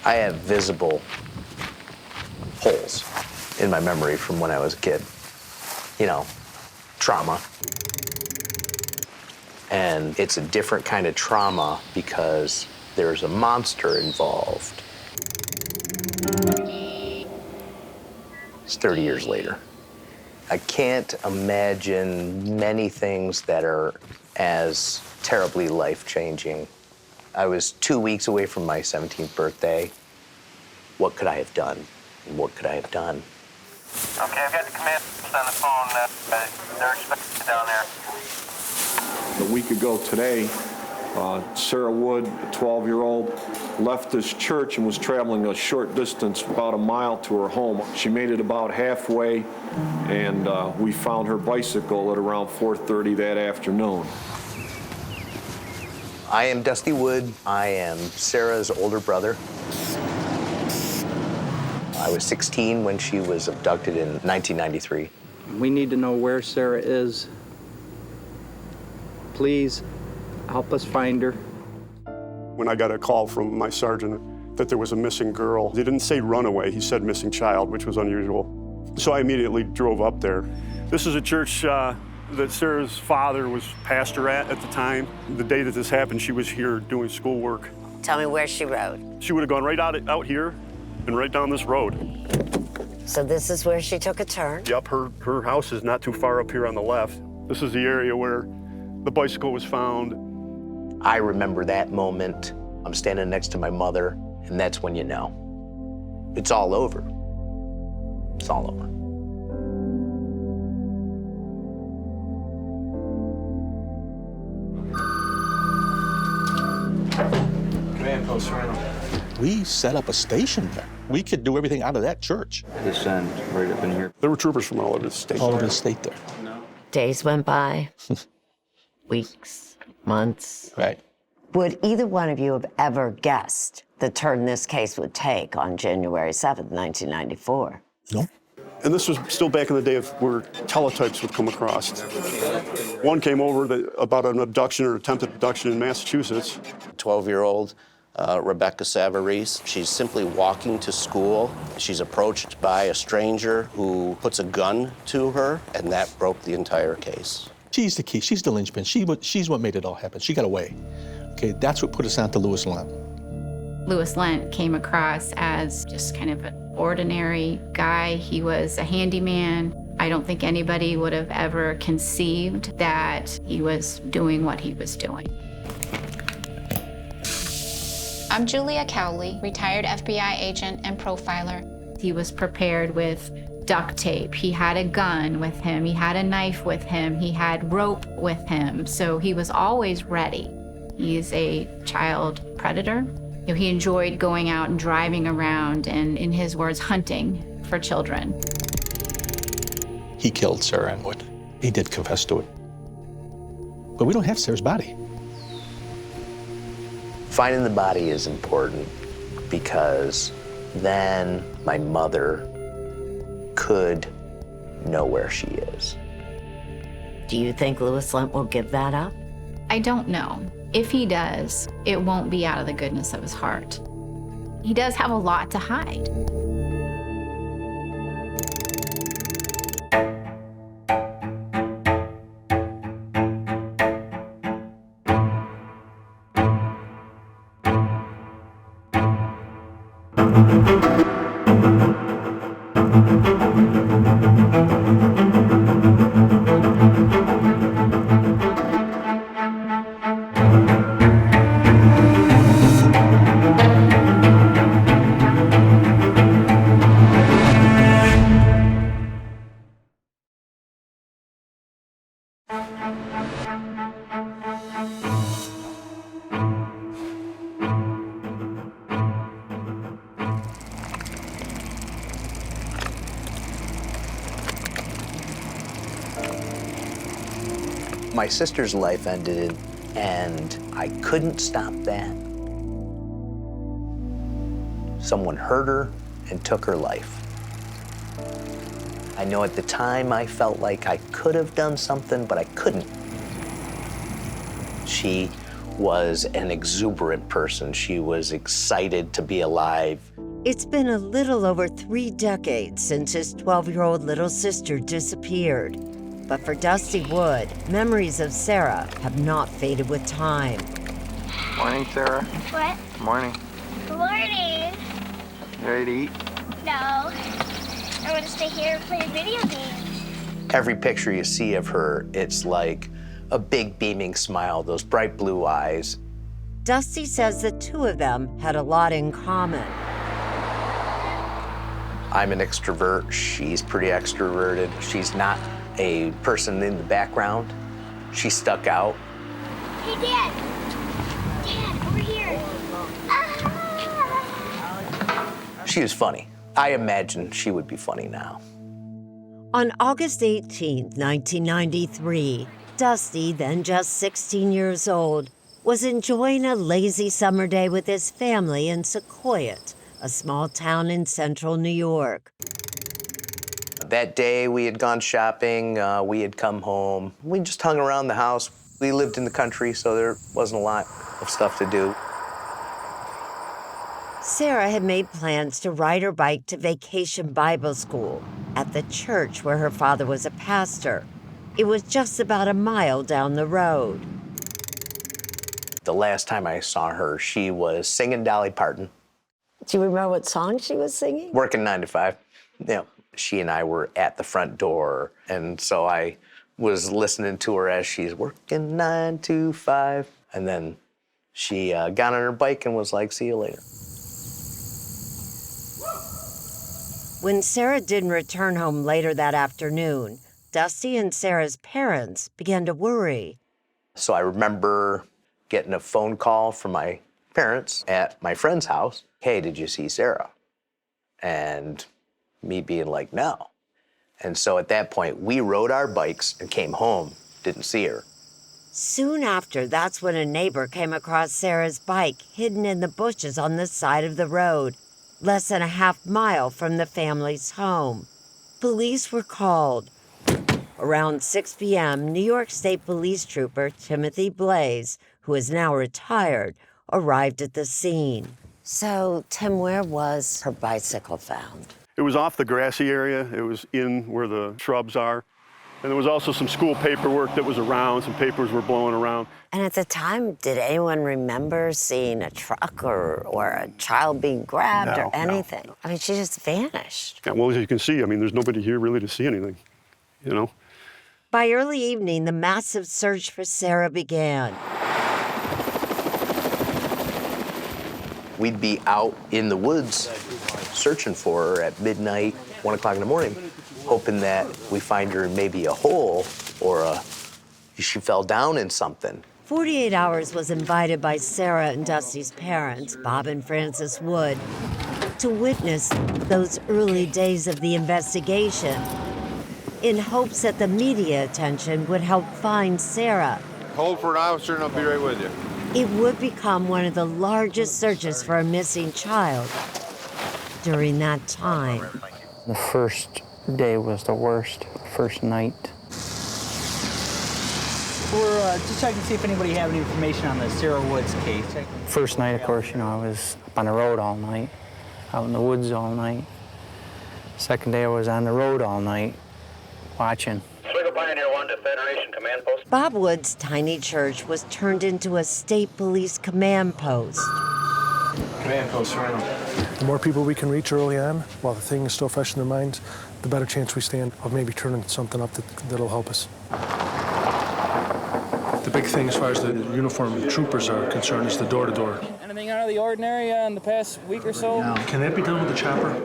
I have visible holes in my memory from when I was a kid. You know, trauma. And it's a different kind of trauma because there's a monster involved. It's 30 years later. I can't imagine many things that are as terribly life-changing. I was 2 weeks away from my 17th birthday. What could I have done? And what could I have done? Okay, I've got the command on the phone. They're expecting you down there. A week ago today, Sarah Wood, a 12-year-old, left this church and was traveling a short distance, about a mile to her home. She made it about halfway, and we found her bicycle at around 4:30 that afternoon. I am Dusty Wood. I am Sarah's older brother. I was 16 when she was abducted in 1993. We need to know where Sarah is. Please help us find her. When I got a call from my sergeant that there was a missing girl, he didn't say runaway, he said missing child, which was unusual. So I immediately drove up there. This is a church that Sarah's father was pastor at the time. The day that this happened, she was here doing schoolwork. Tell me where she rode. She would have gone right out here and right down this road. So this is where she took a turn? Yep, her house is not too far up here on the left. This is the area where the bicycle was found. I remember that moment. I'm standing next to my mother, and that's when you know. It's all over. It's all over. Command post Randall. We set up a station there. We could do everything out of that church. This end, right up in here. There were troopers from all over the state. All over the state there. Days went by, weeks, months. Right. Would either one of you have ever guessed the turn this case would take on January 7th, 1994? No. And this was still back in the day of where teletypes would come across. One came over about an abduction or attempted abduction in Massachusetts. 12-year-old Rebecca Savarese. She's simply walking to school. She's approached by a stranger who puts a gun to her, and that broke the entire case. She's the key. She's the linchpin. She's what made it all happen. She got away. Okay, that's what put us on to Louis Lent. Louis Lent came across as just kind of an ordinary guy. He was a handyman. I don't think anybody would have ever conceived that he was doing what he was doing. I'm Julia Cowley, retired FBI agent and profiler. He was prepared with duct tape. He had a gun with him. He had a knife with him. He had rope with him. So he was always ready. He's a child predator. You know, he enjoyed going out and driving around and, in his words, hunting for children. He killed Sarah Ann Wood. He did confess to it. But we don't have Sarah's body. Finding the body is important because then my mother could know where she is. Do you think Louis Lent will give that up? I don't know. If he does, it won't be out of the goodness of his heart. He does have a lot to hide. My sister's life ended, and I couldn't stop that. Someone hurt her and took her life. I know at the time I felt like I could have done something, but I couldn't. She was an exuberant person. She was excited to be alive. It's been a little over 3 decades since his 12-year-old little sister disappeared. But for Dusty Wood, memories of Sarah have not faded with time. Morning, Sarah. What? Morning. Good morning. You ready to eat? No. I want to stay here and play video games. Every picture you see of her, it's like a big beaming smile, those bright blue eyes. Dusty says the two of them had a lot in common. I'm an extrovert, she's pretty extroverted. She's not a person in the background. She stuck out. Hey, Dad. Dad, over here. Ah! She was funny. I imagine she would be funny now. On August 18, 1993, Dusty, then just 16 years old, was enjoying a lazy summer day with his family in Sequoyah, a small town in central New York. That day we had gone shopping, we had come home. We just hung around the house. We lived in the country, so there wasn't a lot of stuff to do. Sarah had made plans to ride her bike to Vacation Bible School at the church where her father was a pastor. It was just about a mile down the road. The last time I saw her, she was singing Dolly Parton. Do you remember what song she was singing? Working 9 to 5. Yeah. She and I were at the front door, and so I was listening to her as she's working 9 to 5. And then she got on her bike and was like, "See you later." When Sarah didn't return home later that afternoon, Dusty and Sarah's parents began to worry. So I remember getting a phone call from my parents at my friend's house. "Hey, did you see Sarah?" And me being like, "No." And so at that point, we rode our bikes and came home, didn't see her. Soon after, that's when a neighbor came across Sarah's bike hidden in the bushes on the side of the road, less than a half mile from the family's home. Police were called. Around 6 p.m., New York State Police Trooper Timothy Blaze, who is now retired, arrived at the scene. So, Tim, where was her bicycle found? It was off the grassy area. It was in where the shrubs are. And there was also some school paperwork that was around. Some papers were blowing around. And at the time, did anyone remember seeing a truck or a child being grabbed or anything? No. I mean, she just vanished. Yeah, well, as you can see, I mean, there's nobody here really to see anything, you know? By early evening, the massive search for Sarah began. We'd be out in the woods searching for her at midnight, 1 o'clock in the morning, hoping that we find her in maybe a hole or she fell down in something. 48 Hours was invited by Sarah and Dusty's parents, Bob and Frances Wood, to witness those early days of the investigation in hopes that the media attention would help find Sarah. Hold for an officer and I'll be right with you. It would become one of the largest searches for a missing child during that time. The first day was the worst, first night. We're just checking to see if anybody have any information on the Sarah Woods case. First night, of course, I was up on the road all night, out in the woods all night. Second day, I was on the road all night, watching. Pioneer 1 to Federation Command Post. Bob Wood's tiny church was turned into a state police command post. Command post right on. The more people we can reach early on, while the thing is still fresh in their minds, the better chance we stand of maybe turning something up that'll help us. The big thing as far as the uniformed troopers are concerned is the door-to-door. Anything out of the ordinary in the past week or so? No. Can that be done with the chopper?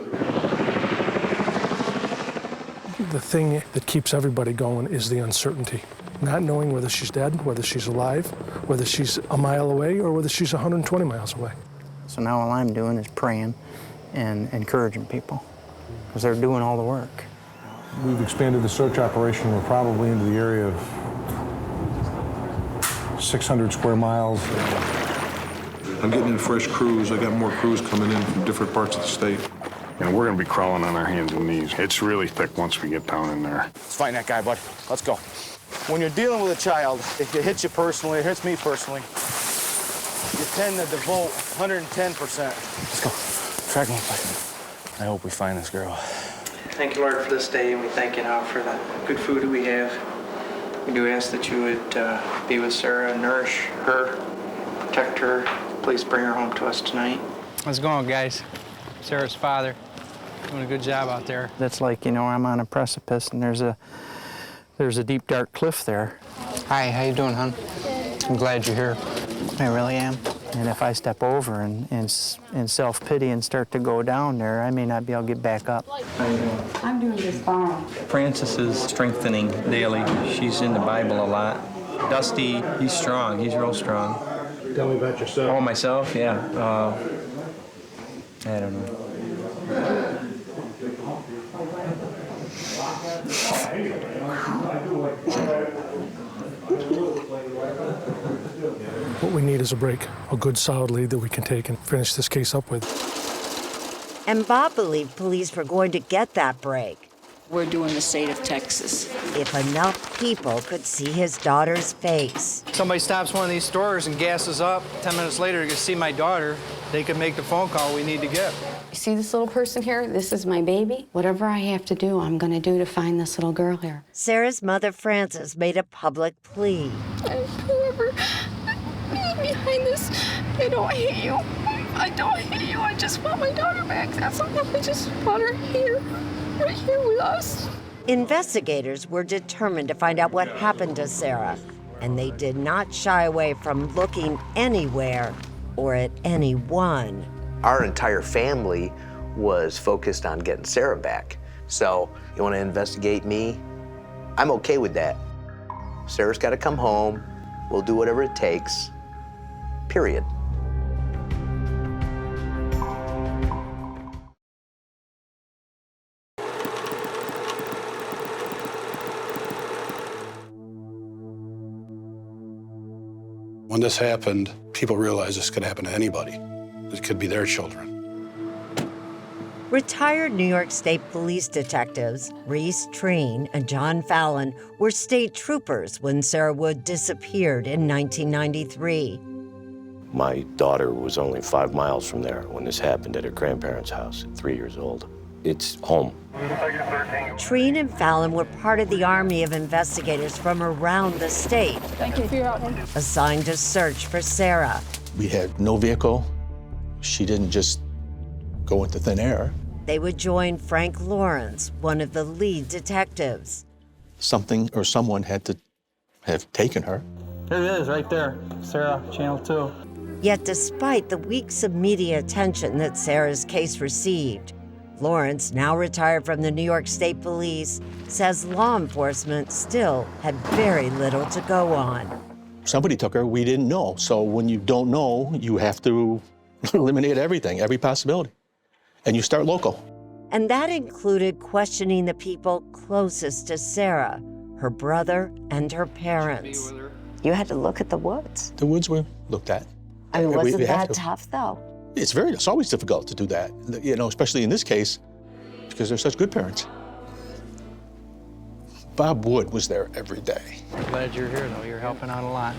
The thing that keeps everybody going is the uncertainty. Not knowing whether she's dead, whether she's alive, whether she's a mile away, or whether she's 120 miles away. So now all I'm doing is praying and encouraging people, because they're doing all the work. We've expanded the search operation. We're probably into the area of 600 square miles. I'm getting in fresh crews. I got more crews coming in from different parts of the state. And we're going to be crawling on our hands and knees. It's really thick once we get down in there. Let's find that guy, bud. Let's go. When you're dealing with a child, it hits you personally, it hits me personally. You tend to devote 110%. Let's go. Track him. I hope we find this girl. Thank you, Lord, for this day, and we thank you now for the good food that we have. We do ask that you would be with Sarah, nourish her, protect her. Please bring her home to us tonight. How's it going, guys? Sarah's father. Doing a good job out there. That's like, you know, I'm on a precipice and there's a deep, dark cliff there. Hi, how you doing, hon? I'm glad you're here. I really am. And if I step over and self-pity and start to go down there, I may not be able to get back up. I'm doing just fine. Frances is strengthening daily. She's in the Bible a lot. Dusty, he's strong. He's real strong. Tell me about yourself. Oh, myself? Yeah. I don't know. What we need is a break, a good solid lead that we can take and finish this case up with. And Bob believed police were going to get that break. We're doing the state of Texas. If enough people could see his daughter's face. Somebody stops one of these stores and gasses up. 10 minutes later, you see my daughter. They can make the phone call we need to get. You see this little person here? This is my baby. Whatever I have to do, I'm going to do to find this little girl here. Sarah's mother, Frances, made a public plea. Whoever is behind this, I don't hate you. I don't hate you. I just want my daughter back. That's all. I just want her here, right here with us. Investigators were determined to find out what happened to Sarah, and they did not shy away from looking anywhere or at anyone. Our entire family was focused on getting Sarah back. So, you want to investigate me? I'm okay with that. Sarah's got to come home. We'll do whatever it takes, period. When this happened, people realized this could happen to anybody. It could be their children. Retired New York State Police detectives Reese Treen and John Fallon were state troopers when Sarah Wood disappeared in 1993. My daughter was only 5 miles from there when this happened at her grandparents' house at 3 years old. It's home. Treen and Fallon were part of the army of investigators from around the state. Thank you for your help. Assigned to search for Sarah. We had no vehicle. She didn't just go into thin air. They would join Frank Lawrence, one of the lead detectives. Something or someone had to have taken her. There it is, right there. Sarah, Channel 2. Yet despite the weeks of media attention that Sarah's case received, Lawrence, now retired from the New York State Police, says law enforcement still had very little to go on. Somebody took her, we didn't know. So when you don't know, you have to eliminate everything, every possibility. And you start local. And that included questioning the people closest to Sarah, her brother and her parents. You had to look at the woods. The woods were looked at. I mean, wasn't We have that to. tough, though? It's always difficult to do that, you know, especially in this case, because they're such good parents. Bob Wood was there every day. I'm glad you're here, though. You're helping out a lot.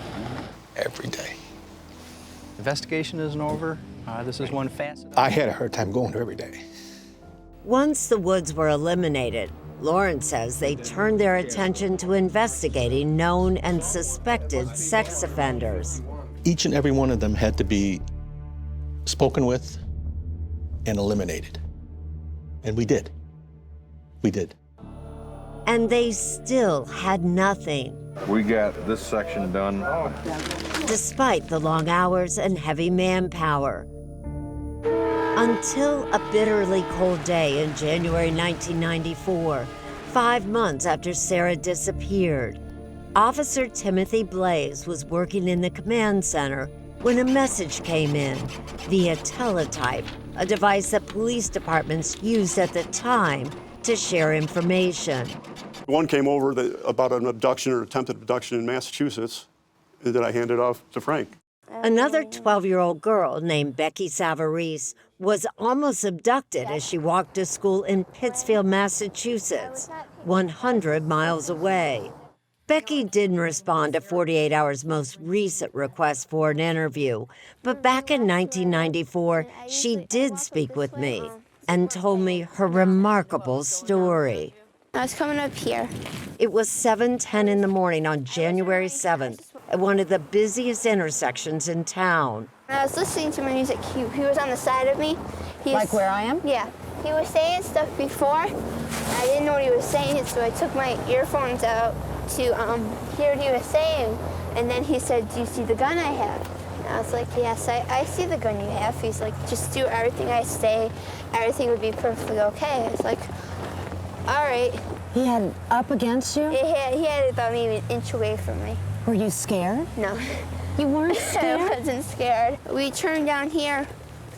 Every day. Investigation isn't over. This is one facet. I had a hard time going there every day. Once the Woods were eliminated, Lawrence says they turned their attention to investigating known and suspected sex offenders. Each and every one of them had to be spoken with and eliminated. And we did. We did. And they still had nothing. We got this section done. Despite the long hours and heavy manpower. Until a bitterly cold day in January 1994, 5 months after Sarah disappeared, Officer Timothy Blaze was working in the command center when a message came in via teletype, a device that police departments used at the time to share information. One came over about an abduction or attempted abduction in Massachusetts that I handed off to Frank. Another 12-year-old girl named Becky Savarese was almost abducted as she walked to school in Pittsfield, Massachusetts, 100 miles away. Becky didn't respond to 48 Hour's most recent request for an interview, but back in 1994, she did speak with me and told me her remarkable story. I was coming up here. It was 7:10 in the morning on January 7th at one of the busiest intersections in town. I was listening to my music. He was on the side of me. Like where I am? Yeah. He was saying stuff before. I didn't know what he was saying, so I took my earphones out to hear what he was saying. And then he said, "Do you see the gun I have?" And I was like, "Yes, I see the gun you have." He's like, "Just do everything I say. Everything would be perfectly okay." I was like, "All right." He had it up against you? He had it about maybe an inch away from me. Were you scared? No. You weren't scared? I wasn't scared. We turned down here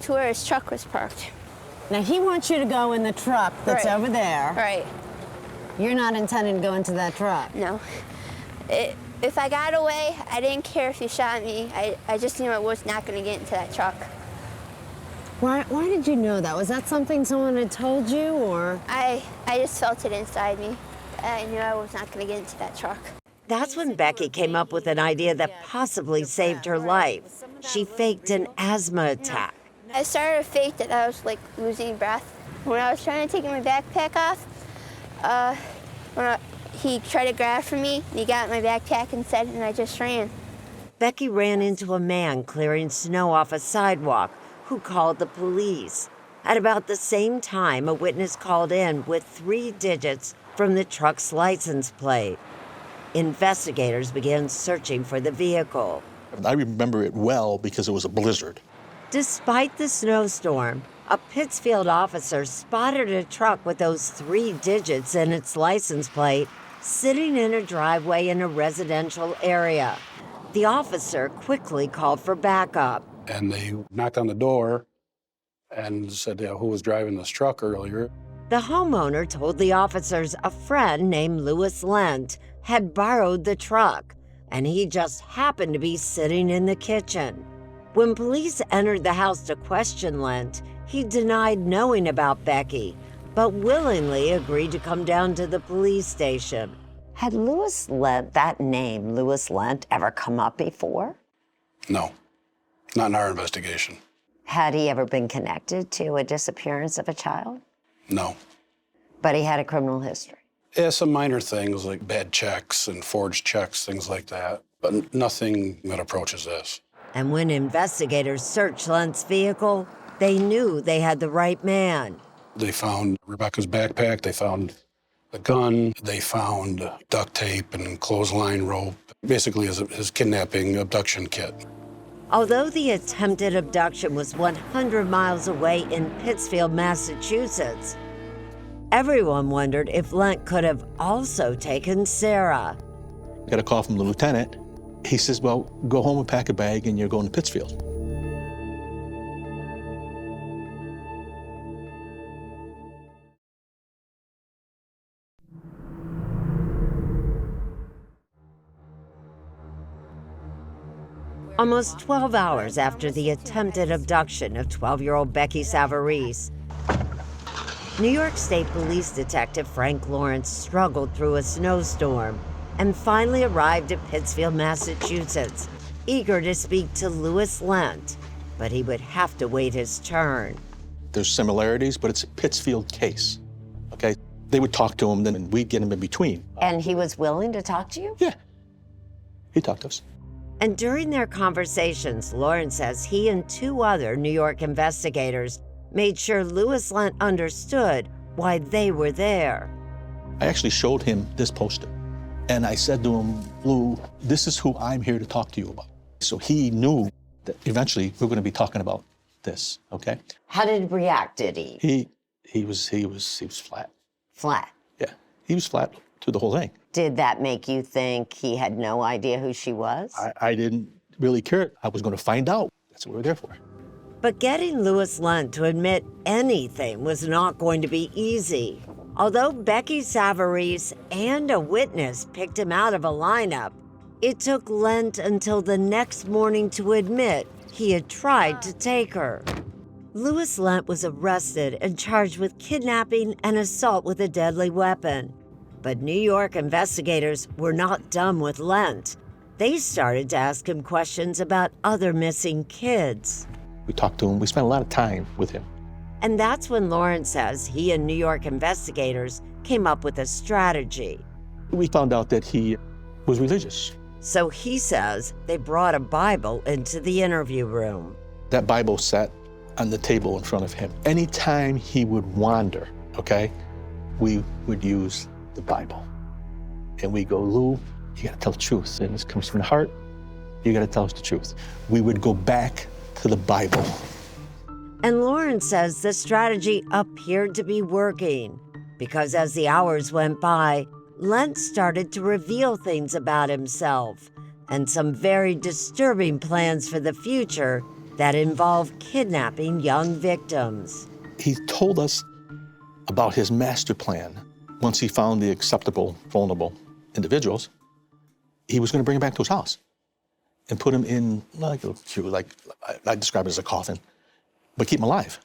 to where his truck was parked. Now, he wants you to go in the truck that's over there. Right. You're not intending to go into that truck? No. If I got away, I didn't care if he shot me. I just knew I was not going to get into that truck. Why did you know that? Was that something someone had told you, or? I just felt it inside me. I knew I was not going to get into that truck. That's when Becky came up with an idea that possibly saved her life. She faked an asthma attack. I started to fake that I was like losing breath. When I was trying to take my backpack off, he tried to grab for me, and he got my backpack instead, and I just ran. Becky ran into a man clearing snow off a sidewalk who called the police. At about the same time, a witness called in with 3 digits from the truck's license plate. Investigators began searching for the vehicle. I remember it well because it was a blizzard. Despite the snowstorm, a Pittsfield officer spotted a truck with those 3 digits in its license plate sitting in a driveway in a residential area. The officer quickly called for backup. And they knocked on the door and said, who was driving this truck earlier? The homeowner told the officers a friend named Louis Lent had borrowed the truck, and he just happened to be sitting in the kitchen. When police entered the house to question Lent, he denied knowing about Becky, but willingly agreed to come down to the police station. Had Louis Lent, that name, Louis Lent, ever come up before? No, not in our investigation. Had he ever been connected to a disappearance of a child? No. But he had a criminal history? Yeah, some minor things like bad checks and forged checks, things like that, but nothing that approaches this. And when investigators searched Lent's vehicle, they knew they had the right man. They found Rebecca's backpack, they found the gun, they found duct tape and clothesline rope, basically his kidnapping abduction kit. Although the attempted abduction was 100 miles away in Pittsfield, Massachusetts, everyone wondered if Lent could have also taken Sarah. Got a call from the lieutenant. He says, well, go home and pack a bag and you're going to Pittsfield. Almost 12 hours after the attempted abduction of 12-year-old Becky Savarese, New York State Police Detective Frank Lawrence struggled through a snowstorm and finally arrived at Pittsfield, Massachusetts, eager to speak to Louis Lent, but he would have to wait his turn. There's similarities, but it's a Pittsfield case, okay? They would talk to him, then we'd get him in between. And he was willing to talk to you? Yeah, he talked to us. And during their conversations, Lawrence says he and 2 other New York investigators made sure Louis Lent understood why they were there. I actually showed him this poster. And I said to him, Lou, this is who I'm here to talk to you about. So he knew that eventually we're going to be talking about this, okay? How did he react, did he? He was flat. Flat? Yeah, he was flat through the whole thing. Did that make you think he had no idea who she was? I didn't really care. I was going to find out. That's what we were there for. But getting Louis Lent to admit anything was not going to be easy. Although Becky Savarese and a witness picked him out of a lineup, it took Lent until the next morning to admit he had tried to take her. Louis Lent was arrested and charged with kidnapping and assault with a deadly weapon. But New York investigators were not done with Lent. They started to ask him questions about other missing kids. We talked to him. We spent a lot of time with him. And that's when Lawrence says he and New York investigators came up with a strategy. We found out that he was religious. So he says they brought a Bible into the interview room. That Bible sat on the table in front of him. Anytime he would wander, okay, we would use the Bible. And we go, Lou, you gotta tell the truth. And this comes from the heart. You gotta tell us the truth. We would go back to the Bible. And Lawrence says the strategy appeared to be working because as the hours went by, Lent started to reveal things about himself and some very disturbing plans for the future that involve kidnapping young victims. He told us about his master plan. Once he found the acceptable, vulnerable individuals, he was going to bring them back to his house and put them in, like I describe it as a coffin, but keep them alive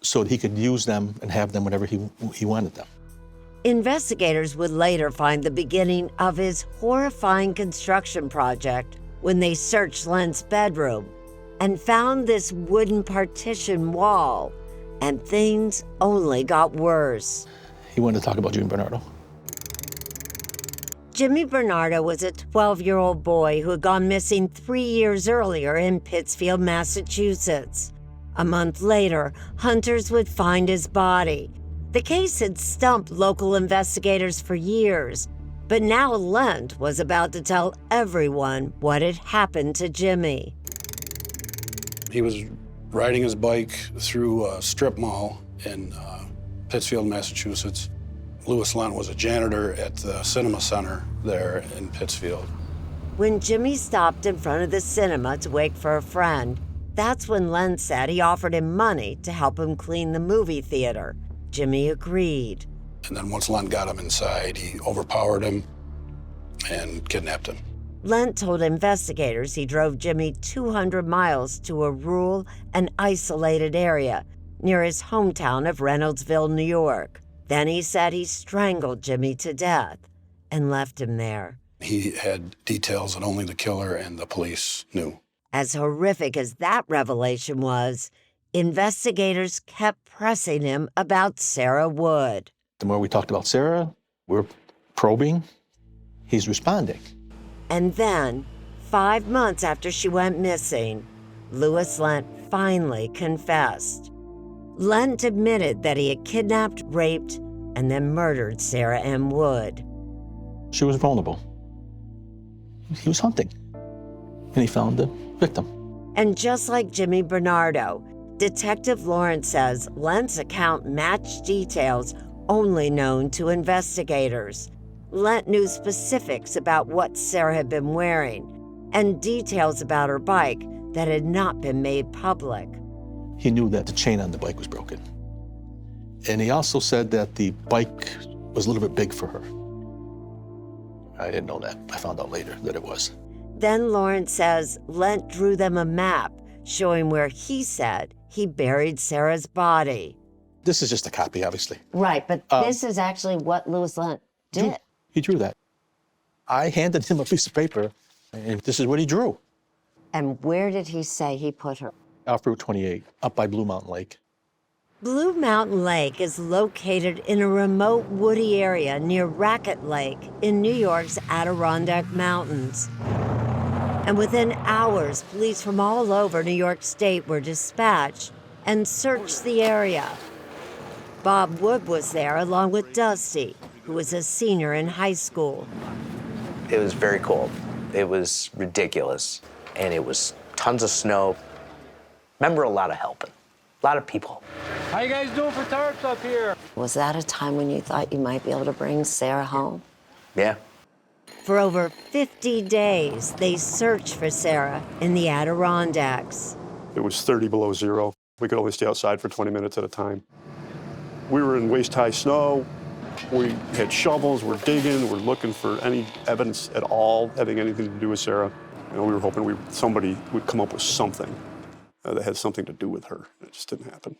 so that he could use them and have them whenever he wanted them. Investigators would later find the beginning of his horrifying construction project when they searched Lent's bedroom and found this wooden partition wall, and things only got worse. He wanted to talk about Jimmy Bernardo. Jimmy Bernardo was a 12-year-old boy who had gone missing 3 years earlier in Pittsfield, Massachusetts. A month later, hunters would find his body. The case had stumped local investigators for years, but now Lent was about to tell everyone what had happened to Jimmy. He was riding his bike through a strip mall in Pittsfield, Massachusetts. Louis Lent was a janitor at the cinema center there in Pittsfield. When Jimmy stopped in front of the cinema to wait for a friend, that's when Lent said he offered him money to help him clean the movie theater. Jimmy agreed. And then once Lent got him inside, he overpowered him and kidnapped him. Lent told investigators he drove Jimmy 200 miles to a rural and isolated area near his hometown of Reynoldsville, New York. Then he said he strangled Jimmy to death and left him there. He had details that only the killer and the police knew. As horrific as that revelation was, investigators kept pressing him about Sarah Wood. The more we talked about Sarah, we're probing, he's responding. And then, 5 months after she went missing, Louis Lent finally confessed. Lent admitted that he had kidnapped, raped, and then murdered Sarah M. Wood. She was vulnerable. He was hunting, and he found the victim. And just like Jimmy Bernardo, Detective Lawrence says Lent's account matched details only known to investigators. Lent knew specifics about what Sarah had been wearing and details about her bike that had not been made public. He knew that the chain on the bike was broken. And he also said that the bike was a little bit big for her. I didn't know that. I found out later that it was. Then Lawrence says Lent drew them a map showing where he said he buried Sarah's body. This is just a copy, obviously. Right, but this is actually what Louis Lent did. He drew that. I handed him a piece of paper, and this is what he drew. And where did he say he put her? Off Route 28, up by Blue Mountain Lake. Blue Mountain Lake is located in a remote woody area near Racket Lake in New York's Adirondack Mountains. And within hours, police from all over New York State were dispatched and searched the area. Bob Wood was there along with Dusty, who was a senior in high school. It was very cold. It was ridiculous. And it was tons of snow. Remember, a lot of helping. A lot of people. How you guys doing for tarps up here? Was that a time when you thought you might be able to bring Sarah home? Yeah. For over 50 days, they searched for Sarah in the Adirondacks. It was 30 below zero. We could only stay outside for 20 minutes at a time. We were in waist-high snow. We had shovels, we're digging, we're looking for any evidence at all having anything to do with Sarah. You know, we were hoping somebody would come up with something that had something to do with her. It just didn't happen.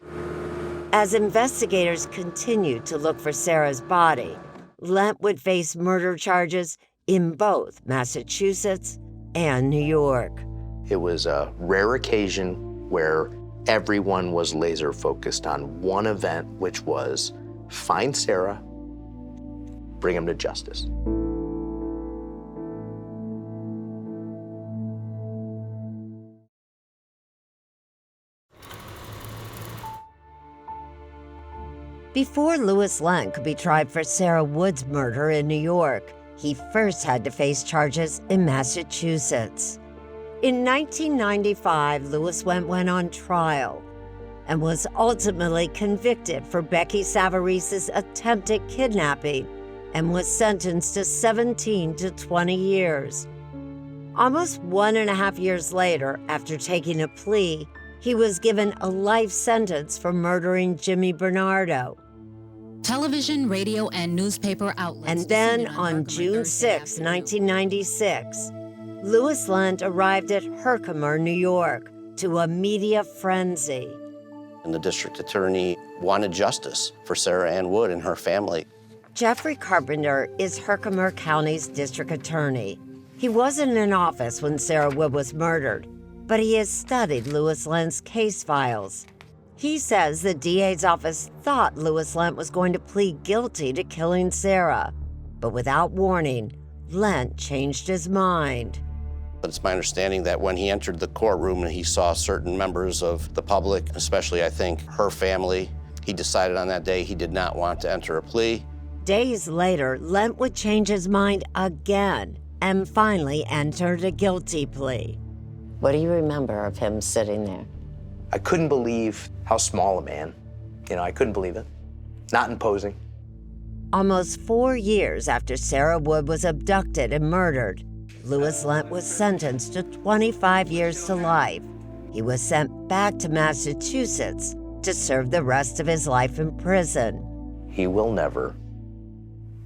As investigators continued to look for Sarah's body, Lent would face murder charges in both Massachusetts and New York. It was a rare occasion where everyone was laser focused on one event, which was find Sarah, bring him to justice. Before Louis Lent could be tried for Sarah Wood's murder in New York, he first had to face charges in Massachusetts. In 1995, Louis Lent went on trial and was ultimately convicted for Becky Savarise's attempted kidnapping and was sentenced to 17 to 20 years. Almost 1.5 years later, after taking a plea, he was given a life sentence for murdering Jimmy Bernardo. Television, radio, and newspaper outlets. And then on June 6, 1996, Louis Lent arrived at Herkimer, New York, to a media frenzy. And the district attorney wanted justice for Sarah Ann Wood and her family. Jeffrey Carpenter is Herkimer County's district attorney. He wasn't in office when Sarah Wood was murdered, but he has studied Louis Lent's case files. He says the DA's office thought Louis Lent was going to plead guilty to killing Sarah, but without warning, Lent changed his mind. But it's my understanding that when he entered the courtroom and he saw certain members of the public, especially I think her family, he decided on that day he did not want to enter a plea. Days later, Lent would change his mind again and finally entered a guilty plea. What do you remember of him sitting there? I couldn't believe how small a man. I couldn't believe it. Not imposing. Almost 4 years after Sarah Wood was abducted and murdered, Louis Lent was sentenced to 25 years to life. He was sent back to Massachusetts to serve the rest of his life in prison. He will never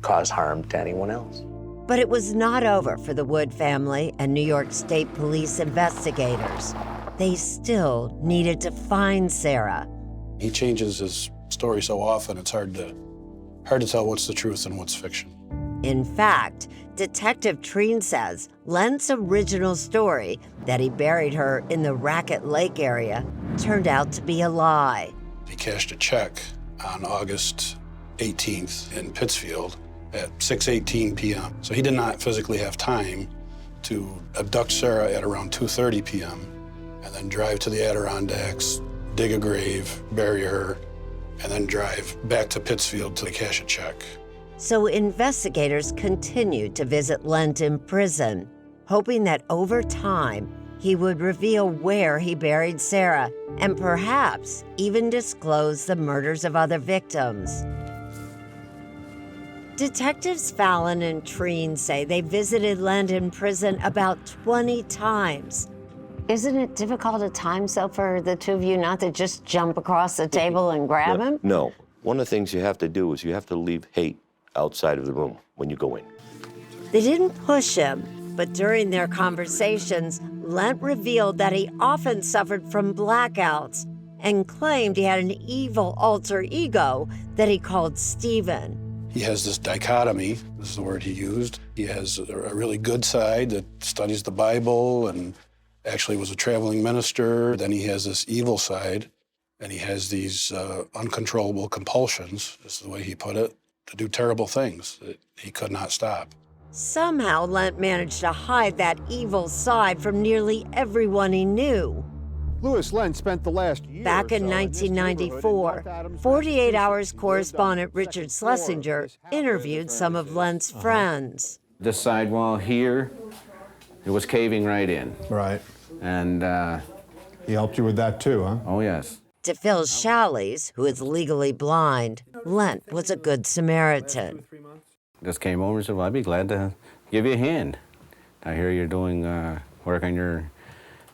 cause harm to anyone else. But it was not over for the Wood family and New York State Police investigators. They still needed to find Sarah. He changes his story so often, it's hard to tell what's the truth and what's fiction. In fact, Detective Treen says Lent's original story that he buried her in the Racket Lake area turned out to be a lie. He cashed a check on August 18th in Pittsfield at 6:18 p.m. So he did not physically have time to abduct Sarah at around 2:30 p.m. and then drive to the Adirondacks, dig a grave, bury her, and then drive back to Pittsfield to cash a check. So investigators continued to visit Lent in prison, hoping that over time he would reveal where he buried Sarah and perhaps even disclose the murders of other victims. Detectives Fallon and Treen say they visited Lent in prison about 20 times. Isn't it difficult at times, though, for the two of you not to just jump across the table and grab him? No. One of the things you have to do is you have to leave hate outside of the room when you go in. They didn't push him, but during their conversations, Lent revealed that he often suffered from blackouts and claimed he had an evil alter ego that he called Stephen. He has this dichotomy, this is the word he used. He has a really good side that studies the Bible and actually was a traveling minister. Then he has this evil side, and he has these uncontrollable compulsions, is the way he put it, to do terrible things that he could not stop. Somehow, Lent managed to hide that evil side from nearly everyone he knew. Louis Lent spent the last year Back in 1994, 48 Hours correspondent Richard Schlesinger interviewed some of Lent's friends. This sidewall here, it was caving right in. Right. And he helped you with that too, huh? Oh, yes. To Phil Shalleys, who is legally blind, Lent was a good Samaritan. Just came over and said, well, I'd be glad to give you a hand. I hear you're doing work on your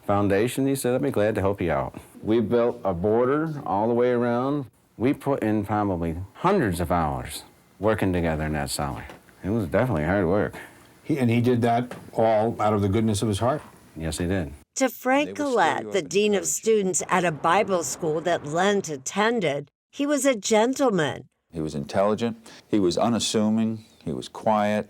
foundation. He said, I'd be glad to help you out. We built a border all the way around. We put in probably hundreds of hours working together in that summer. It was definitely hard work. And he did that all out of the goodness of his heart? Yes, he did. To Frank Collette, the dean of students at a Bible school that Lent attended, he was a gentleman. He was intelligent. He was unassuming. He was quiet.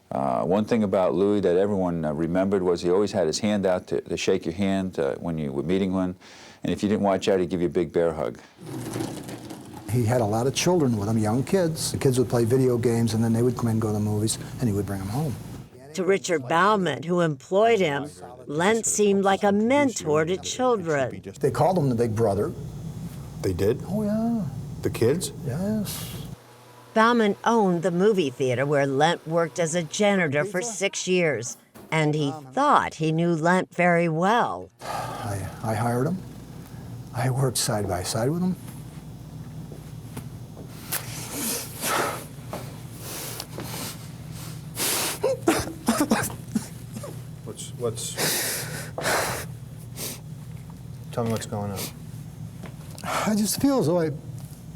One thing about Louis that everyone remembered was he always had his hand out to shake your hand when you were meeting one. And if you didn't watch out, he'd give you a big bear hug. He had a lot of children with him, young kids. The kids would play video games, and then they would come in and go to the movies, and he would bring them home. To Richard Bauman, who employed him, Lent seemed like a mentor to children. They called him the big brother. They did? Oh, yeah. The kids? Yes. Bauman owned the movie theater where Lent worked as a janitor for 6 years, and he thought he knew Lent very well. I hired him. I worked side by side with him. Tell me what's going on. I just feel as though I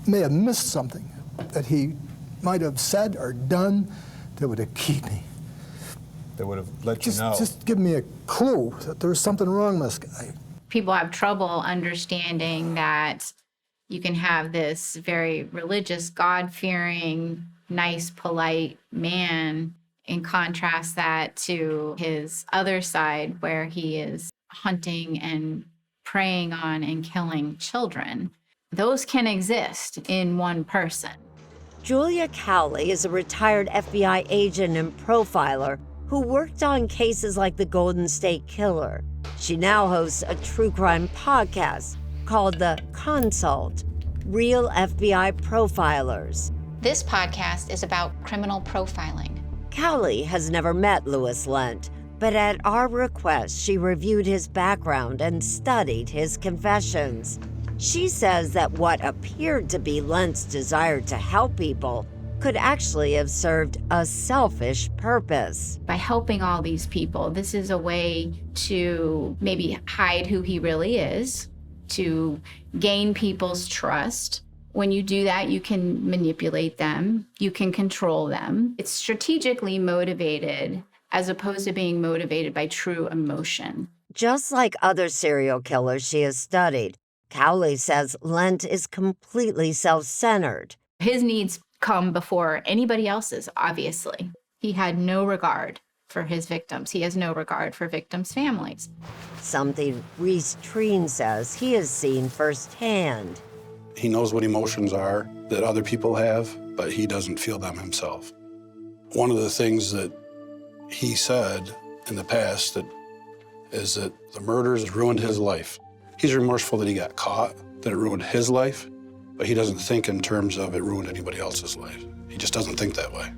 may have missed something that he might have said or done that would have kept me. They would have let you know. Just give me a clue that there's something wrong with this guy. People have trouble understanding that you can have this very religious, God-fearing, nice, polite man, and contrast that to his other side where he is hunting and preying on and killing children. Those can exist in one person. Julia Cowley is a retired FBI agent and profiler who worked on cases like the Golden State Killer. She now hosts a true crime podcast called The Consult, Real FBI Profilers. This podcast is about criminal profiling. Cowley has never met Louis Lent, but at our request, she reviewed his background and studied his confessions. She says that what appeared to be Lent's desire to help people could actually have served a selfish purpose. By helping all these people, this is a way to maybe hide who he really is, to gain people's trust. When you do that, you can manipulate them, you can control them. It's strategically motivated as opposed to being motivated by true emotion. Just like other serial killers she has studied, Cowley says Lent is completely self-centered. His needs come before anybody else's, obviously. He had no regard for his victims. He has no regard for victims' families. Something Reese Treen says he has seen firsthand. He knows what emotions are that other people have, but he doesn't feel them himself. One of the things that he said in the past is that the murders ruined his life. He's remorseful that he got caught, that it ruined his life, but he doesn't think in terms of it ruined anybody else's life. He just doesn't think that way.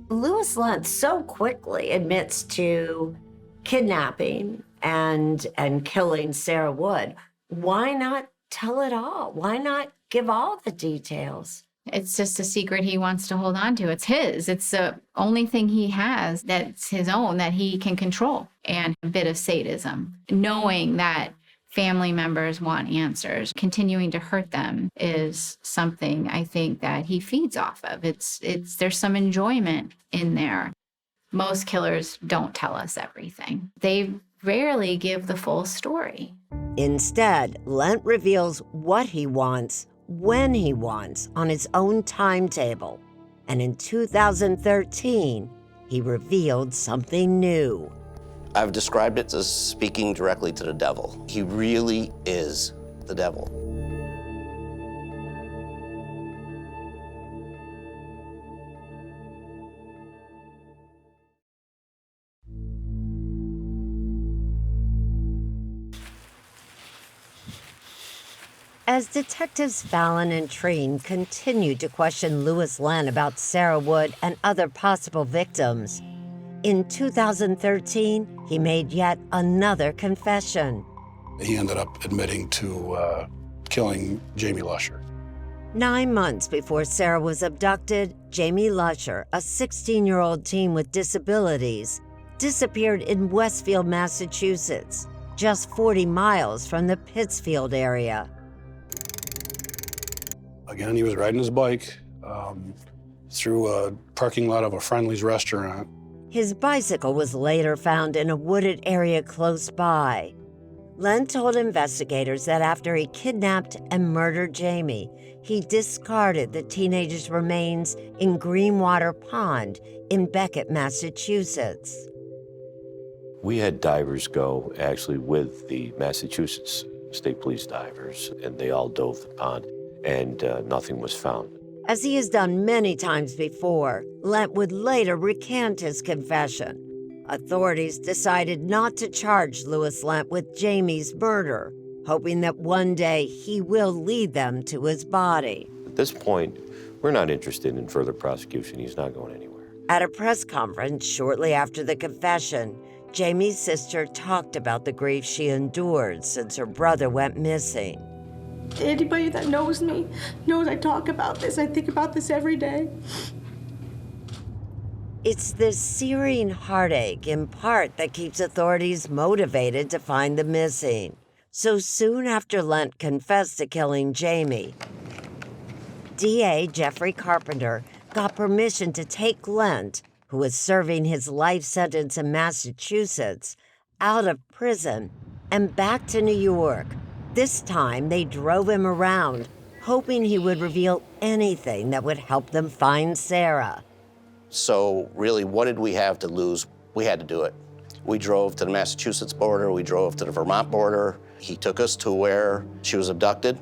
Louis Lent so quickly admits to kidnapping and killing Sarah Wood. Why not tell it all? Why not give all the details? It's just a secret he wants to hold on to. It's his. It's the only thing he has that's his own that he can control. And a bit of sadism, knowing that family members want answers. Continuing to hurt them is something I think that he feeds off of. There's some enjoyment in there. Most killers don't tell us everything. They rarely give the full story. Instead, Lent reveals what he wants, when he wants, on his own timetable. And in 2013, he revealed something new. I've described it as speaking directly to the devil. He really is the devil. As detectives Fallon and Treen continued to question Louis Lent about Sarah Wood and other possible victims, in 2013, he made yet another confession. He ended up admitting to killing Jamie Lusher. 9 months before Sarah was abducted, Jamie Lusher, a 16-year-old teen with disabilities, disappeared in Westfield, Massachusetts, just 40 miles from the Pittsfield area. Again, he was riding his bike through a parking lot of a Friendly's restaurant. His bicycle was later found in a wooded area close by. Lent told investigators that after he kidnapped and murdered Jamie, he discarded the teenager's remains in Greenwater Pond in Beckett, Massachusetts. We had divers go actually with the Massachusetts State Police divers, and they all dove the pond, and nothing was found. As he has done many times before, Lent would later recant his confession. Authorities decided not to charge Louis Lent with Jamie's murder, hoping that one day he will lead them to his body. At this point, we're not interested in further prosecution. He's not going anywhere. At a press conference shortly after the confession, Jamie's sister talked about the grief she endured since her brother went missing. Anybody that knows me knows I talk about this. I think about this every day. It's this searing heartache, in part, that keeps authorities motivated to find the missing. So soon after Lent confessed to killing Jamie, DA Jeffrey Carpenter got permission to take Lent, who was serving his life sentence in Massachusetts, out of prison and back to New York. This time, they drove him around, hoping he would reveal anything that would help them find Sarah. So really, what did we have to lose? We had to do it. We drove to the Massachusetts border. We drove to the Vermont border. He took us to where she was abducted.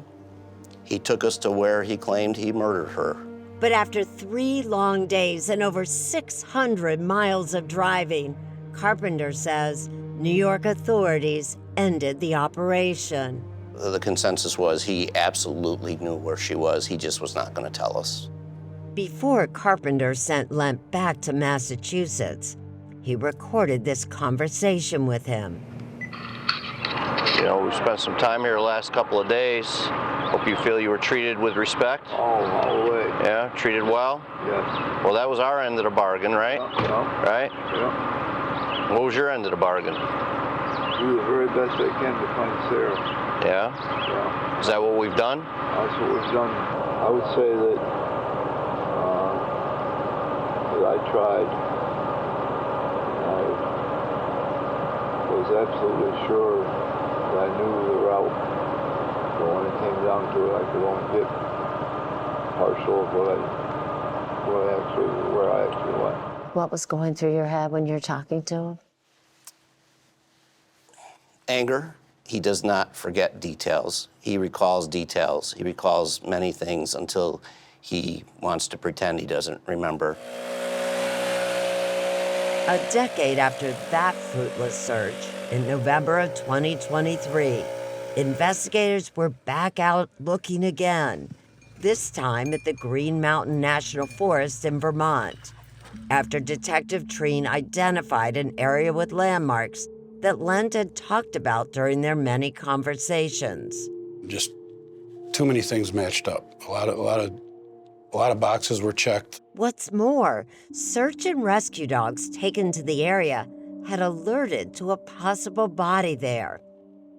He took us to where he claimed he murdered her. But after 3 long days and over 600 miles of driving, Carpenter says New York authorities ended the operation. The consensus was he absolutely knew where she was. He just was not going to tell us. Before Carpenter sent Lent back to Massachusetts, he recorded this conversation with him. You know, we spent some time here the last couple of days. Hope you feel you were treated with respect. Oh, all the way. Yeah, treated well? Yes. Well, that was our end of the bargain, right? Yeah. Right? Yeah. What was your end of the bargain? Do the very best I can to find Sarah. Yeah? Yeah. Is that what we've done? That's what we've done. I would say that I tried. I was absolutely sure that I knew the route. But when it came down to it, I could only get partial of where I actually went. What was going through your head when you're talking to him? Anger. He does not forget details. He recalls details. He recalls many things until he wants to pretend he doesn't remember. A decade after that fruitless search, in November of 2023, investigators were back out looking again, this time at the Green Mountain National Forest in Vermont, after Detective Treen identified an area with landmarks that Lent had talked about during their many conversations. Just too many things matched up. A lot of boxes were checked. What's more, search and rescue dogs taken to the area had alerted to a possible body there.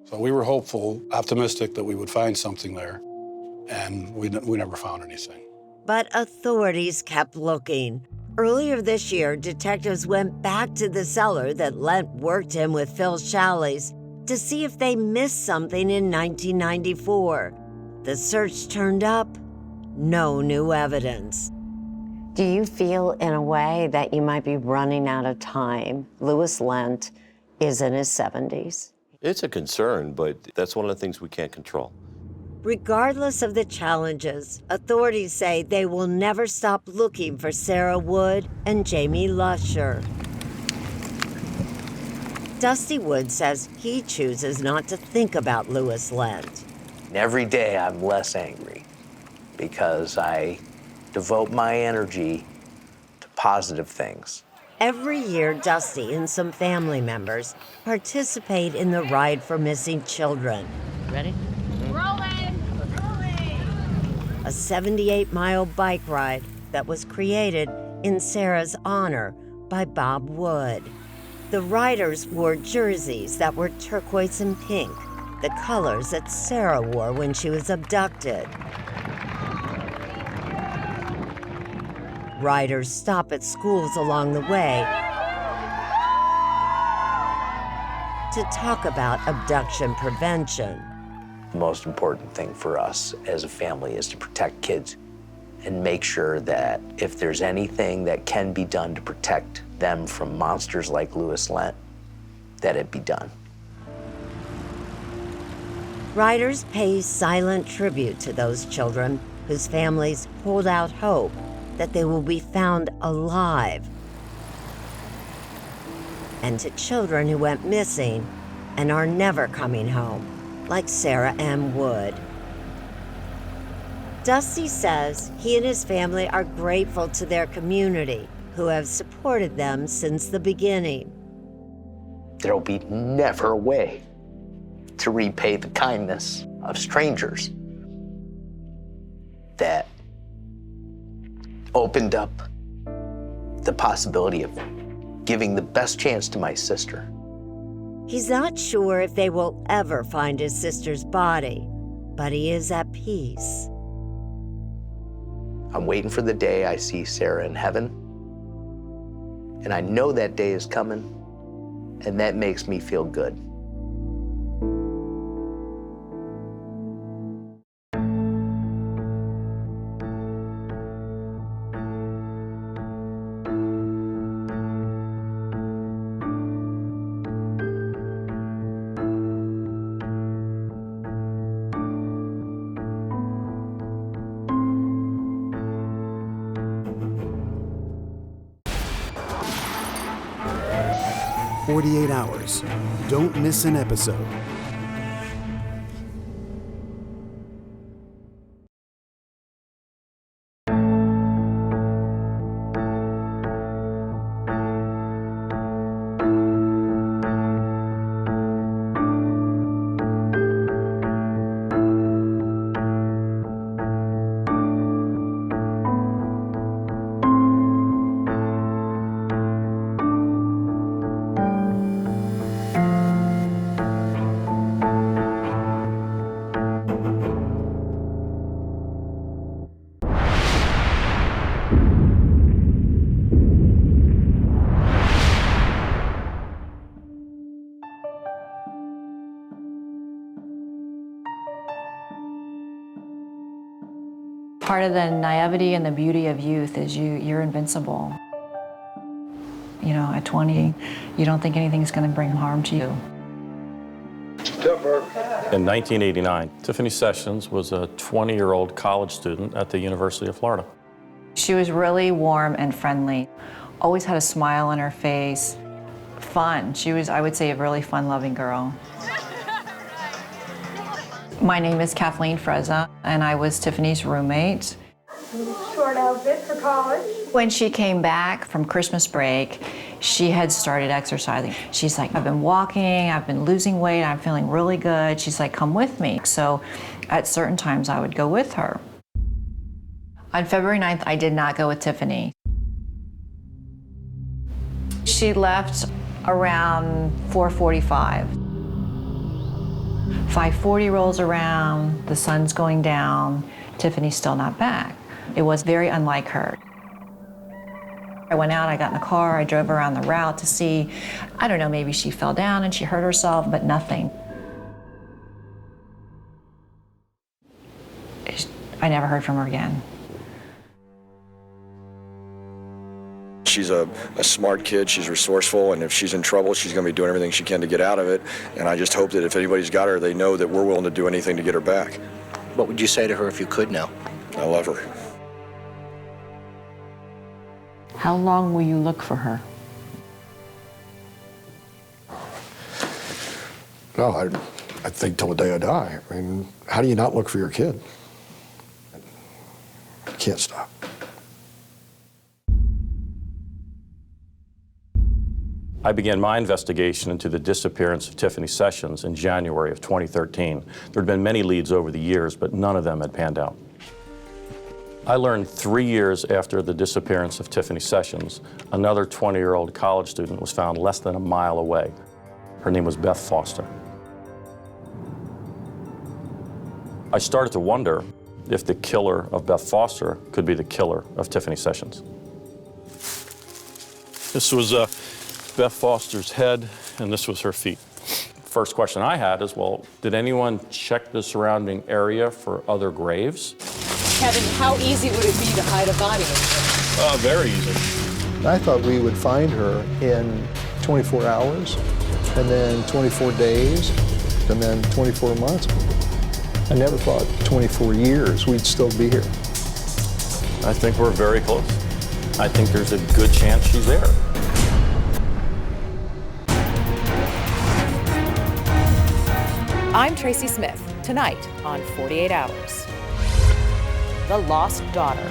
So we were hopeful, optimistic that we would find something there, and we never found anything. But authorities kept looking. Earlier this year, detectives went back to the cellar that Lent worked in with Phil Shalley's to see if they missed something in 1994. The search turned up no new evidence. Do you feel in a way that you might be running out of time? Louis Lent is in his 70s. It's a concern, but that's one of the things we can't control. Regardless of the challenges, authorities say they will never stop looking for Sarah Wood and Jamie Lusher. Dusty Wood says he chooses not to think about Louis Lent. Every day I'm less angry because I devote my energy to positive things. Every year, Dusty and some family members participate in the Ride for Missing Children. Ready? Rolling! A 78-mile bike ride that was created in Sarah's honor by Bob Wood. The riders wore jerseys that were turquoise and pink, the colors that Sarah wore when she was abducted. Riders stop at schools along the way to talk about abduction prevention. The most important thing for us as a family is to protect kids and make sure that if there's anything that can be done to protect them from monsters like Louis Lent, that it be done. Writers pay silent tribute to those children whose families hold out hope that they will be found alive, and to children who went missing and are never coming home, like Sarah M. Wood. Dusty says he and his family are grateful to their community, who have supported them since the beginning. There'll be never a way to repay the kindness of strangers that opened up the possibility of giving the best chance to my sister. He's not sure if they will ever find his sister's body, but he is at peace. I'm waiting for the day I see Sarah in heaven, and I know that day is coming, and that makes me feel good. Hours. Don't miss an episode. Part of the naivety and the beauty of youth is you're invincible. You know, at 20, you don't think anything's going to bring harm to you. In 1989, Tiffany Sessions was a 20-year-old college student at the University of Florida. She was really warm and friendly, always had a smile on her face, fun. She was, I would say, a really fun-loving girl. My name is Kathleen Frezza, and I was Tiffany's roommate. Short outfit for college. When she came back from Christmas break, she had started exercising. She's like, I've been walking, I've been losing weight, I'm feeling really good. She's like, come with me. So at certain times, I would go with her. On February 9th, I did not go with Tiffany. She left around 4:45. 5:40 rolls around, the sun's going down, Tiffany's still not back. It was very unlike her. I went out, I got in the car, I drove around the route to see, I don't know, maybe she fell down and she hurt herself, but nothing. I never heard from her again. She's a smart kid, she's resourceful, and if she's in trouble, she's going to be doing everything she can to get out of it. And I just hope that if anybody's got her, they know that we're willing to do anything to get her back. What would you say to her if you could now? I love her. How long will you look for her? No, I think till the day I die. I mean, how do you not look for your kid? You can't stop. I began my investigation into the disappearance of Tiffany Sessions in January of 2013. There had been many leads over the years, but none of them had panned out. I learned 3 years after the disappearance of Tiffany Sessions, another 20-year-old college student was found less than a mile away. Her name was Beth Foster. I started to wonder if the killer of Beth Foster could be the killer of Tiffany Sessions. This was Beth Foster's head, and this was her feet. first question I had is, well, did anyone check the surrounding area for other graves? Kevin, how easy would it be to hide a body? Very easy. I thought we would find her in 24 hours, and then 24 days, and then 24 months. I never thought 24 years we'd still be here. I think we're very close. I think there's a good chance she's there. I'm Tracy Smith, tonight on 48 Hours. The Lost Daughter.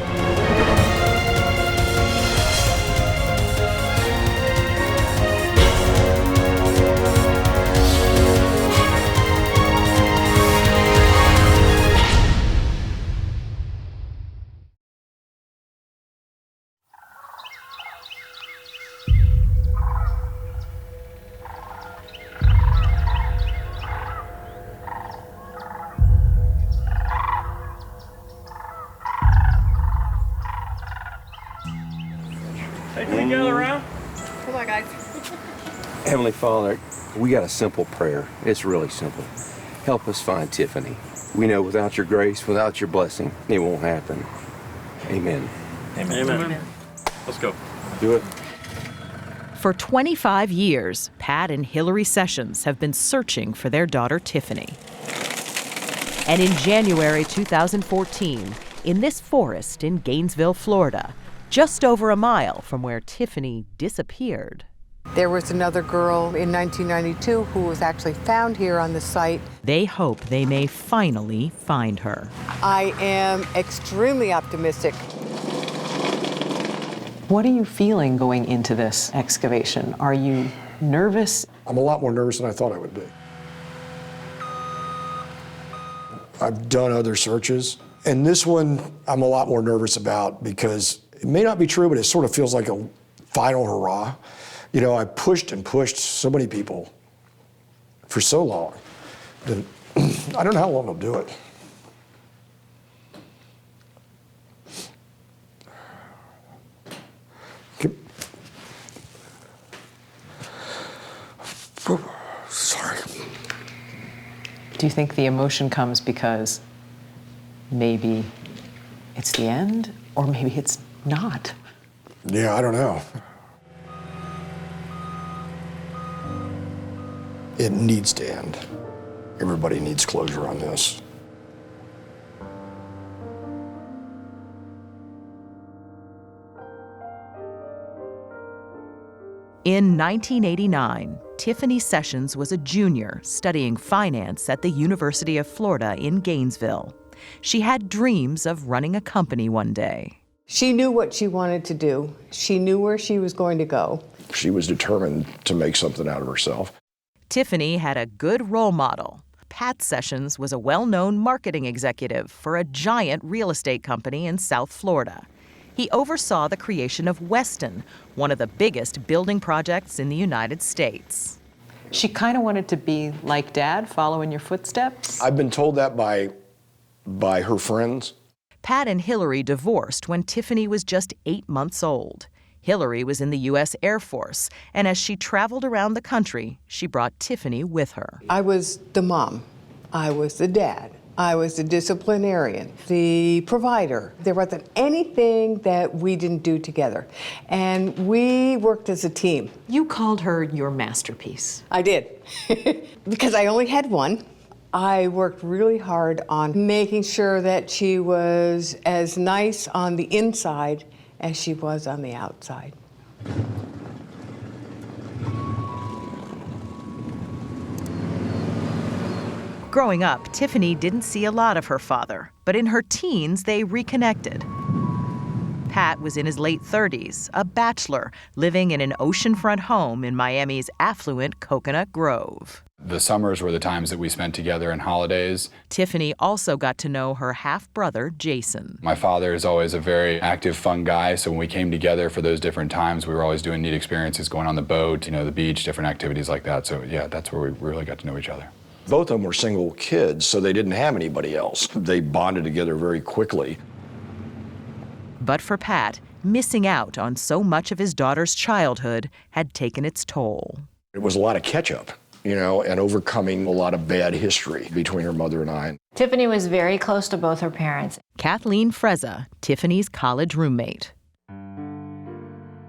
Hey, can we gather around? Come on, guys. Heavenly Father, we got a simple prayer. It's really simple. Help us find Tiffany. We know without your grace, without your blessing, it won't happen. Amen. Amen. Amen. Let's go. Do it. For 25 years, Pat and Hillary Sessions have been searching for their daughter Tiffany. And in January 2014, in this forest in Gainesville, Florida, just over a mile from where Tiffany disappeared, There was another girl in 1992 who was actually found here on the site. they hope they may finally find her. I am extremely optimistic. What are you feeling going into this excavation? Are you nervous? I'm a lot more nervous than I thought I would be. I've done other searches, and this one I'm a lot more nervous about because it may not be true, but it sort of feels like a final hurrah. You know, I pushed and pushed so many people for so long that I don't know how long I'll do it. Sorry. Do you think the emotion comes because maybe it's the end, or maybe it's not? Yeah, I don't know. It needs to end. Everybody needs closure on this. In 1989, Tiffany Sessions was a junior studying finance at the University of Florida in Gainesville. She had dreams of running a company one day. She knew what she wanted to do. She knew where she was going to go. She was determined to make something out of herself. Tiffany had a good role model. Pat Sessions was a well-known marketing executive for a giant real estate company in South Florida. He oversaw the creation of Weston, one of the biggest building projects in the United States. She kind of wanted to be like Dad, follow in your footsteps? I've been told that by her friends. Pat and Hillary divorced when Tiffany was just 8 months old. Hillary was in the U.S. Air Force, and as she traveled around the country, she brought Tiffany with her. I was the mom. I was the dad. I was the disciplinarian, the provider. There wasn't anything that we didn't do together. And we worked as a team. You called her your masterpiece. I did. Because I only had one. I worked really hard on making sure that she was as nice on the inside as she was on the outside. Growing up, Tiffany didn't see a lot of her father, but in her teens, they reconnected. Pat was in his late 30s, a bachelor, living in an oceanfront home in Miami's affluent Coconut Grove. The summers were the times that we spent together and holidays. Tiffany also got to know her half-brother, Jason. My father is always a very active, fun guy, so when we came together for those different times, we were always doing neat experiences, going on the boat, the beach, different activities like that. So yeah, that's where we really got to know each other. Both of them were single kids, so they didn't have anybody else. They bonded together very quickly. But for Pat, missing out on so much of his daughter's childhood had taken its toll. It was a lot of catch-up. you know, and overcoming a lot of bad history between her mother and I. Tiffany was very close to both her parents. Kathleen Frezza, Tiffany's college roommate.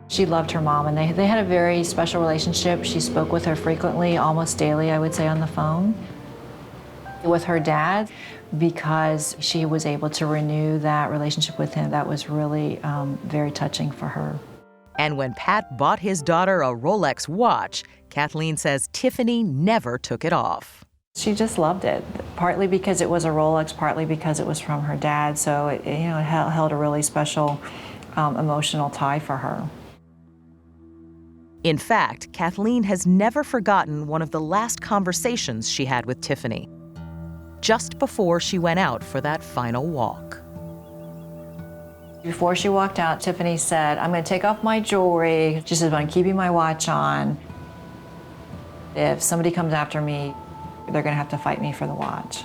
She loved her mom, and they had a very special relationship. She spoke with her frequently, almost daily, I would say, on the phone. With her dad, because she was able to renew that relationship with him, that was really very touching for her. And when Pat bought his daughter a Rolex watch, Kathleen says Tiffany never took it off. She just loved it, partly because it was a Rolex, partly because it was from her dad, so it held a really special emotional tie for her. In fact, Kathleen has never forgotten one of the last conversations she had with Tiffany, just before she went out for that final walk. Before she walked out, Tiffany said, "I'm going to take off my jewelry. She said, I'm keeping my watch on. If somebody comes after me, they're going to have to fight me for the watch."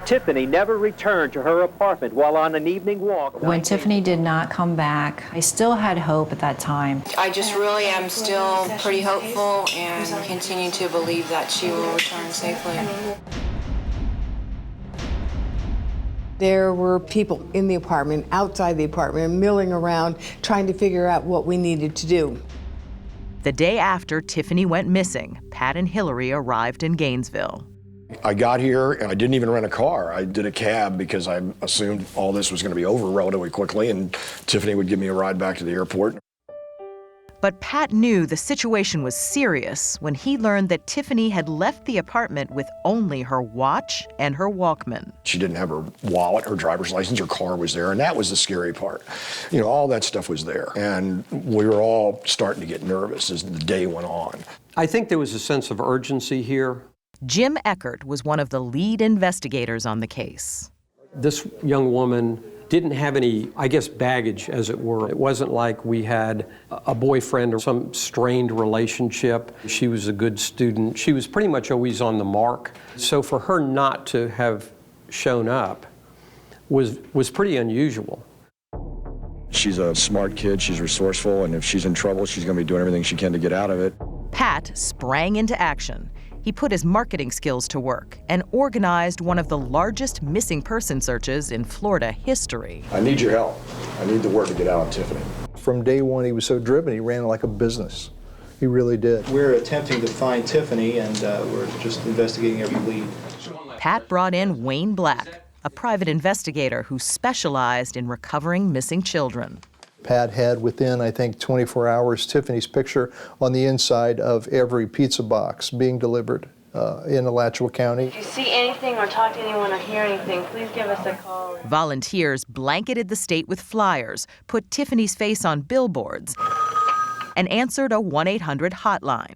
Tiffany never returned to her apartment while on an evening walk. When Tiffany did not come back, I still had hope at that time. I just really am still pretty hopeful and continue to believe that she will return safely. There were people in the apartment, outside the apartment, milling around, trying to figure out what we needed to do. The day after Tiffany went missing, Pat and Hillary arrived in Gainesville. I got here and I didn't even rent a car. I did a cab because I assumed all this was going to be over relatively quickly and Tiffany would give me a ride back to the airport. But Pat knew the situation was serious when he learned that Tiffany had left the apartment with only her watch and her Walkman. She didn't have her wallet, her driver's license, her car was there, and that was the scary part. You know, all that stuff was there, and we were all starting to get nervous as the day went on. I think there was a sense of urgency here. Jim Eckert was one of the lead investigators on the case. This young woman didn't have any, I guess, baggage, as it were. It wasn't like we had a boyfriend or some strained relationship. She was a good student. She was pretty much always on the mark. So for her not to have shown up was pretty unusual. She's a smart kid, she's resourceful, and if she's in trouble, she's going to be doing everything she can to get out of it. Pat sprang into action. He put his marketing skills to work and organized one of the largest missing person searches in Florida history. I need your help. I need the word to get out on Tiffany. From day one, he was so driven, he ran like a business. He really did. We're attempting to find Tiffany, and we're just investigating every lead. Pat brought in Wayne Black, a private investigator who specialized in recovering missing children. Pat had within, I think, 24 hours, Tiffany's picture on the inside of every pizza box being delivered in Alachua County. If you see anything or talk to anyone or hear anything, please give us a call. Volunteers blanketed the state with flyers, put Tiffany's face on billboards, and answered a 1-800 hotline.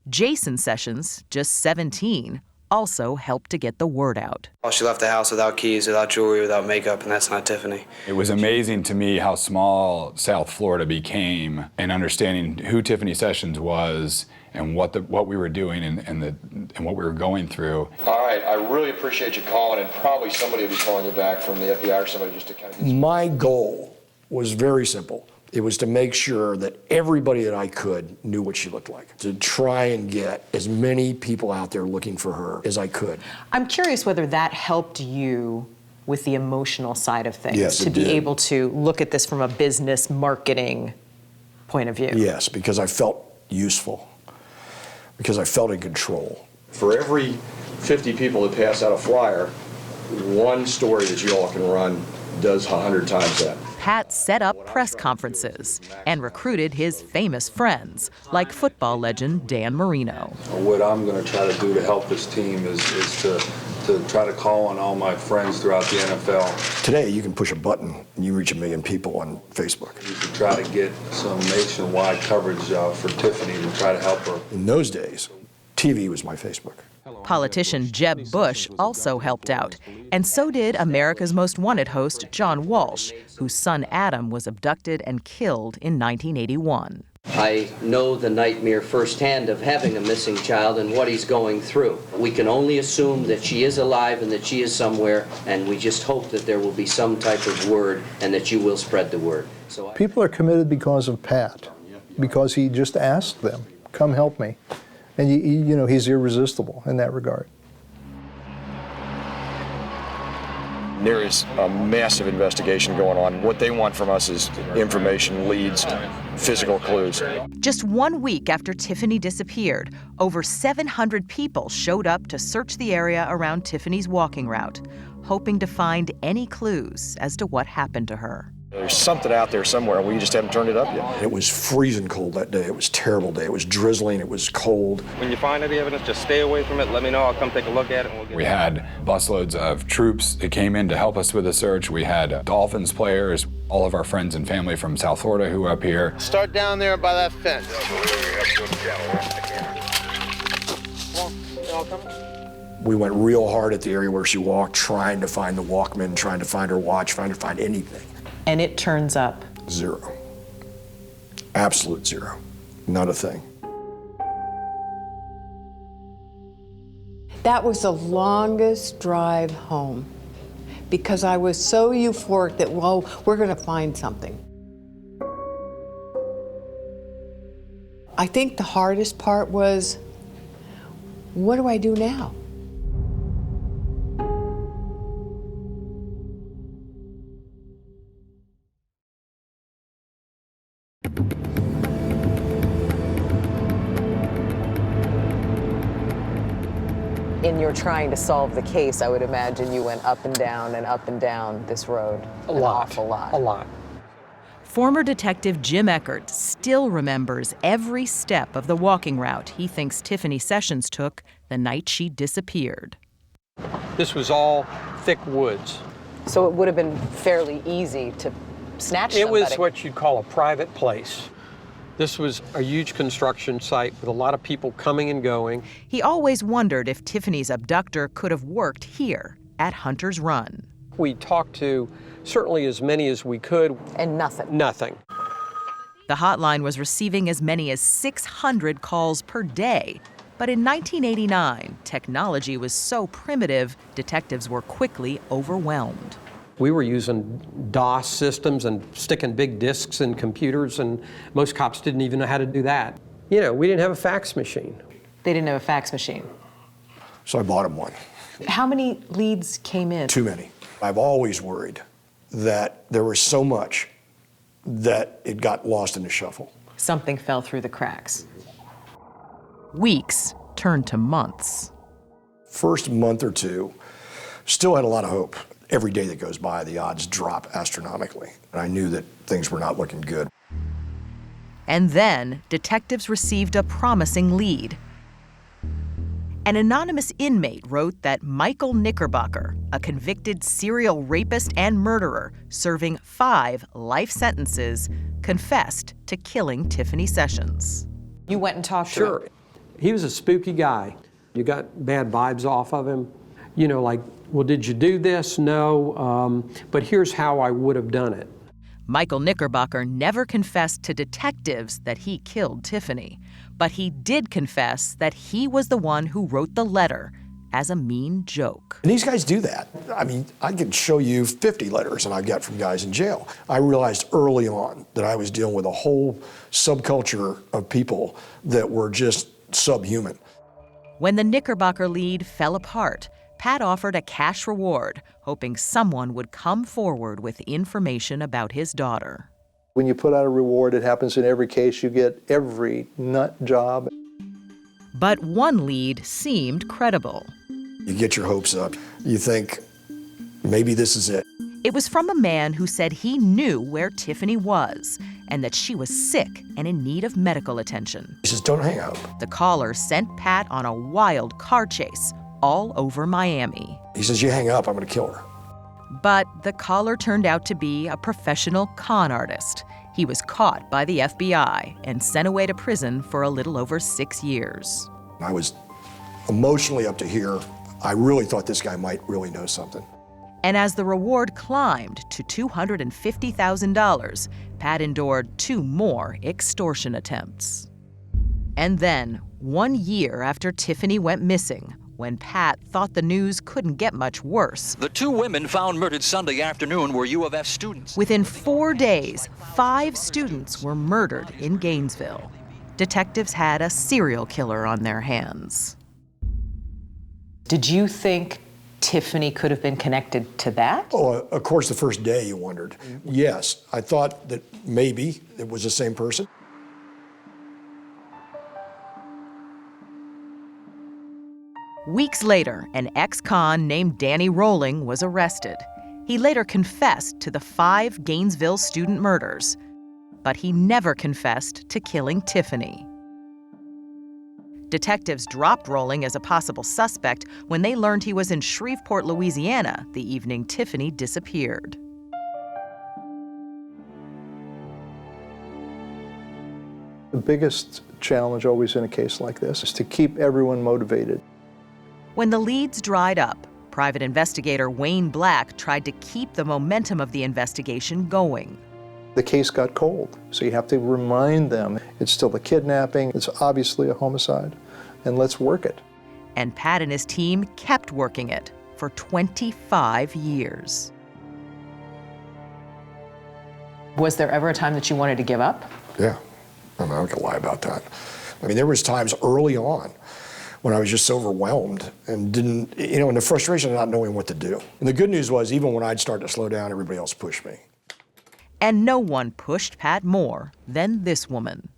Jason Sessions, just 17, also helped to get the word out. She left the house without keys, without jewelry, without makeup, and that's not Tiffany. It was amazing to me how small South Florida became, and understanding who Tiffany Sessions was and what we were doing and what we were going through. All right, I really appreciate you calling, and probably somebody will be calling you back from the FBI or somebody just to kind of get... My goal was very simple. It was to make sure that everybody that I could knew what she looked like, to try and get as many people out there looking for her as I could. I'm curious whether that helped you with the emotional side of things, Yes, to it be did. able to look at this from a business marketing point of view. Yes, because I felt useful, because I felt in control. For every 50 people that pass out a flyer, one story that you all can run does 100 times that. Pat set up press conferences and recruited his famous friends, like football legend Dan Marino. What I'm going to try to do to help this team is to try to call on all my friends throughout the NFL. Today, you can push a button and you reach 1 million people on Facebook. You can try to get some nationwide coverage for Tiffany to try to help her. In those days, TV was my Facebook. Politician Jeb Bush also helped out, and so did America's Most Wanted host John Walsh, whose son Adam was abducted and killed in 1981. I know the nightmare firsthand of having a missing child and what he's going through. We can only assume that she is alive and that she is somewhere, and we just hope that there will be some type of word and that you will spread the word. People are committed because of Pat. because he just asked them, come help me. And you know, he's irresistible in that regard. There is a massive investigation going on. What they want from us is information, leads, physical clues. Just 1 week after Tiffany disappeared, over 700 people showed up to search the area around Tiffany's walking route, hoping to find any clues as to what happened to her. There's something out there somewhere, we just haven't turned it up yet. It was freezing cold that day. It was a terrible day. It was drizzling. It was cold. When you find any evidence, just stay away from it. Let me know. I'll come take a look at it. And we'll get We had busloads of troops that came in to help us with the search. We had Dolphins players, all of our friends and family from South Florida who were up here. Start down there by that fence. We went real hard at the area where she walked, trying to find the Walkman, trying to find her watch, trying to find anything. And it turns up? Zero. Absolute zero. Not a thing. That was the longest drive home because I was so euphoric that, well, we're going to find something. I think the hardest part was, what do I do now? In your trying to solve the case, I would imagine you went up and down this road. A lot. Awful lot. A lot. Former Detective Jim Eckert still remembers every step of the walking route he thinks Tiffany Sessions took the night she disappeared. This was all thick woods. So it would have been fairly easy to snatch It somebody. was what you'd call a private place. This was a huge construction site with a lot of people coming and going. He always wondered if Tiffany's abductor could have worked here at Hunter's Run. We talked to certainly as many as we could. And nothing. Nothing. The hotline was receiving as many as 600 calls per day. But in 1989, technology was so primitive, detectives were quickly overwhelmed. We were using DOS systems and sticking big disks in computers, and most cops didn't even know how to do that. You know, we didn't have a fax machine. They didn't have a fax machine. So I bought him one. How many leads came in? Too many. I've always worried that there was so much that it got lost in the shuffle. Something fell through the cracks. Weeks turned to months. First month or two, still had a lot of hope. Every day that goes by, the odds drop astronomically. And I knew that things were not looking good. And then detectives received a promising lead. An anonymous inmate wrote that Michael Knickerbocker, a convicted serial rapist and murderer serving 5 life sentences, confessed to killing Tiffany Sessions. You went and talked to him? Sure. He was a spooky guy. You got bad vibes off of him. You know, like, well, did you do this? No, but here's how I would have done it. Michael Knickerbocker never confessed to detectives that he killed Tiffany, but he did confess that he was the one who wrote the letter as a mean joke. And these guys do that. I mean, I could show you 50 letters that I've got from guys in jail. I realized early on that I was dealing with a whole subculture of people that were just subhuman. When the Knickerbocker lead fell apart, Pat offered a cash reward, hoping someone would come forward with information about his daughter. When you put out a reward, it happens in every case. You get every nut job. But one lead seemed credible. You get your hopes up. You think, maybe this is it. It was from a man who said he knew where Tiffany was and that she was sick and in need of medical attention. He says, don't hang up. The caller sent Pat on a wild car chase all over Miami. He says, you hang up, I'm going to kill her. But the caller turned out to be a professional con artist. He was caught by the FBI and sent away to prison for a little over 6 years. I was emotionally up to here. I really thought this guy might really know something. And as the reward climbed to $250,000, Pat endured 2 more extortion attempts. And then, 1 year after Tiffany went missing, when Pat thought the news couldn't get much worse. The two women found murdered Sunday afternoon were U of F students. Within 4 days, 5 students were murdered in Gainesville. Detectives had a serial killer on their hands. Did you think Tiffany could have been connected to that? Oh, of course, the first day you wondered. Yes, I thought that maybe it was the same person. Weeks later, an ex-con named Danny Rolling was arrested. He later confessed to the 5 Gainesville student murders, but he never confessed to killing Tiffany. Detectives dropped Rolling as a possible suspect when they learned he was in Shreveport, Louisiana, the evening Tiffany disappeared. The biggest challenge always in a case like this is to keep everyone motivated. When the leads dried up, private investigator Wayne Black tried to keep the momentum of the investigation going. The case got cold, so you have to remind them it's still a kidnapping, it's obviously a homicide, and let's work it. And Pat and his team kept working it for 25 years. Was there ever a time that you wanted to give up? Yeah, I'm not gonna lie about that. I mean, there was times early on when I was just overwhelmed and didn't, and the frustration of not knowing what to do. And the good news was, even when I'd start to slow down, everybody else pushed me. And no one pushed Pat more than this woman.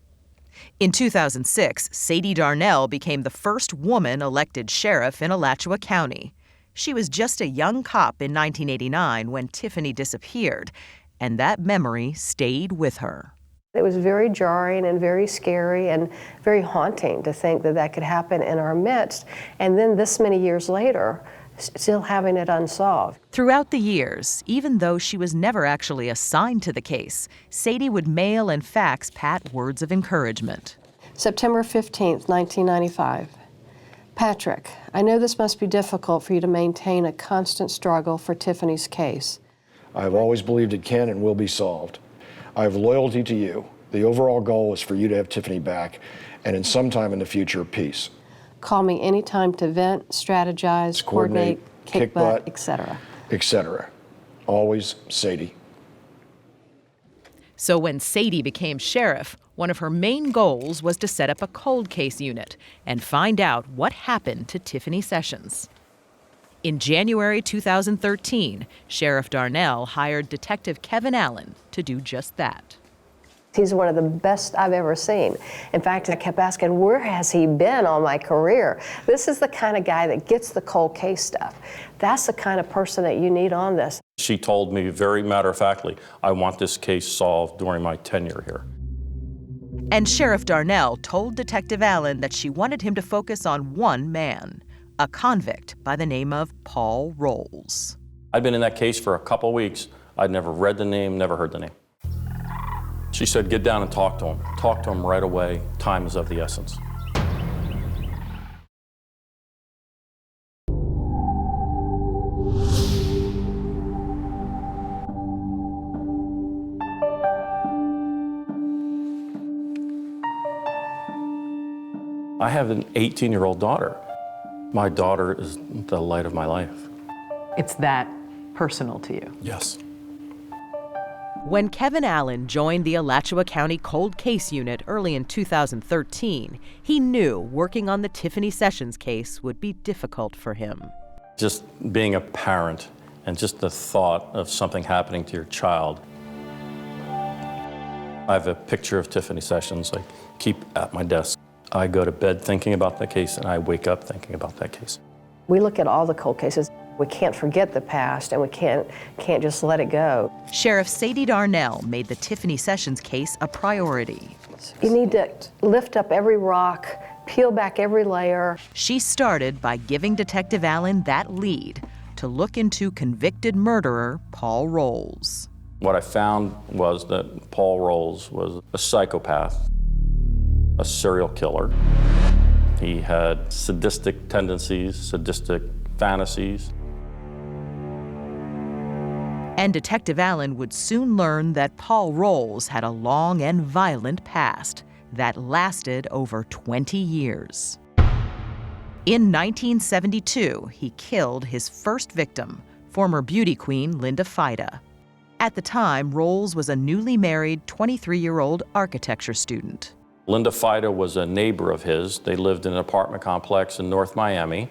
In 2006, Sadie Darnell became the first woman elected sheriff in Alachua County. She was just a young cop in 1989 when Tiffany disappeared, and that memory stayed with her. It was very jarring and very scary and very haunting to think that that could happen in our midst, and then this many years later, still having it unsolved. Throughout the years, even though she was never actually assigned to the case, Sadie would mail and fax Pat words of encouragement. September 15th, 1995. Patrick, I know this must be difficult for you to maintain a constant struggle for Tiffany's case. I've always believed it can and will be solved. I have loyalty to you. The overall goal is for you to have Tiffany back, and in some time in the future, peace. Call me anytime to vent, strategize, coordinate, kick butt, etc. Etc. Always, Sadie. So when Sadie became sheriff, one of her main goals was to set up a cold case unit and find out what happened to Tiffany Sessions. In January 2013, Sheriff Darnell hired Detective Kevin Allen to do just that. He's one of the best I've ever seen. In fact, I kept asking, where has he been all my career? This is the kind of guy that gets the cold case stuff. That's the kind of person that you need on this. She told me very matter-of-factly, I want this case solved during my tenure here. And Sheriff Darnell told Detective Allen that she wanted him to focus on one man, a convict by the name of Paul Rowles. I'd been in that case for a couple weeks. I'd never read the name, never heard the name. She said, get down and talk to him. Talk to him right away. Time is of the essence. I have an 18-year-old daughter. My daughter is the light of my life. It's that personal to you? Yes. When Kevin Allen joined the Alachua County Cold Case Unit early in 2013, he knew working on the Tiffany Sessions case would be difficult for him. Just being a parent and just the thought of something happening to your child. I have a picture of Tiffany Sessions I keep at my desk. I go to bed thinking about that case and I wake up thinking about that case. We look at all the cold cases. We can't forget the past, and we can't just let it go. Sheriff Sadie Darnell made the Tiffany Sessions case a priority. You need to lift up every rock, peel back every layer. She started by giving Detective Allen that lead to look into convicted murderer Paul Rowles. What I found was that Paul Rowles was a psychopath, a serial killer. He had sadistic tendencies, sadistic fantasies. And Detective Allen would soon learn that Paul Rowles had a long and violent past that lasted over 20 years. In 1972, he killed his first victim, former beauty queen Linda Fida. At the time, Rowles was a newly married 23-year-old architecture student. Linda Fida was a neighbor of his. They lived in an apartment complex in North Miami.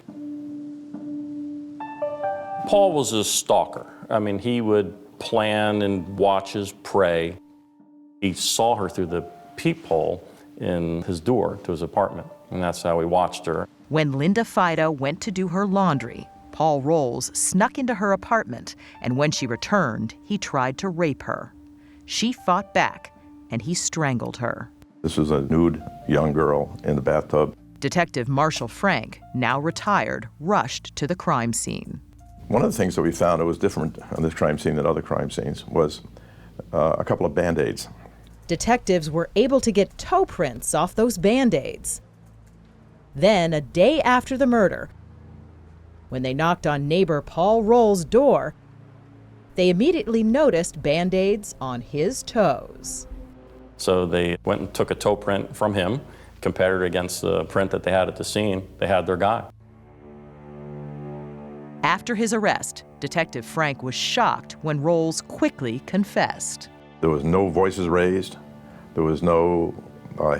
Paul was a stalker. I mean, he would plan and watch his prey. He saw her through the peephole in his door to his apartment, and that's how he watched her. When Linda Fida went to do her laundry, Paul Rowles snuck into her apartment, and when she returned, he tried to rape her. She fought back, and he strangled her. This was a nude young girl in the bathtub. Detective Marshall Frank, now retired, rushed to the crime scene. One of the things that we found that was different on this crime scene than other crime scenes was a couple of Band-Aids. Detectives were able to get toe prints off those Band-Aids. Then, a day after the murder, when they knocked on neighbor Paul Rowles' door, they immediately noticed Band-Aids on his toes. So they went and took a toe print from him, compared it against the print that they had at the scene. They had their guy. After his arrest, Detective Frank was shocked when Rowles quickly confessed. There was no voices raised. There was no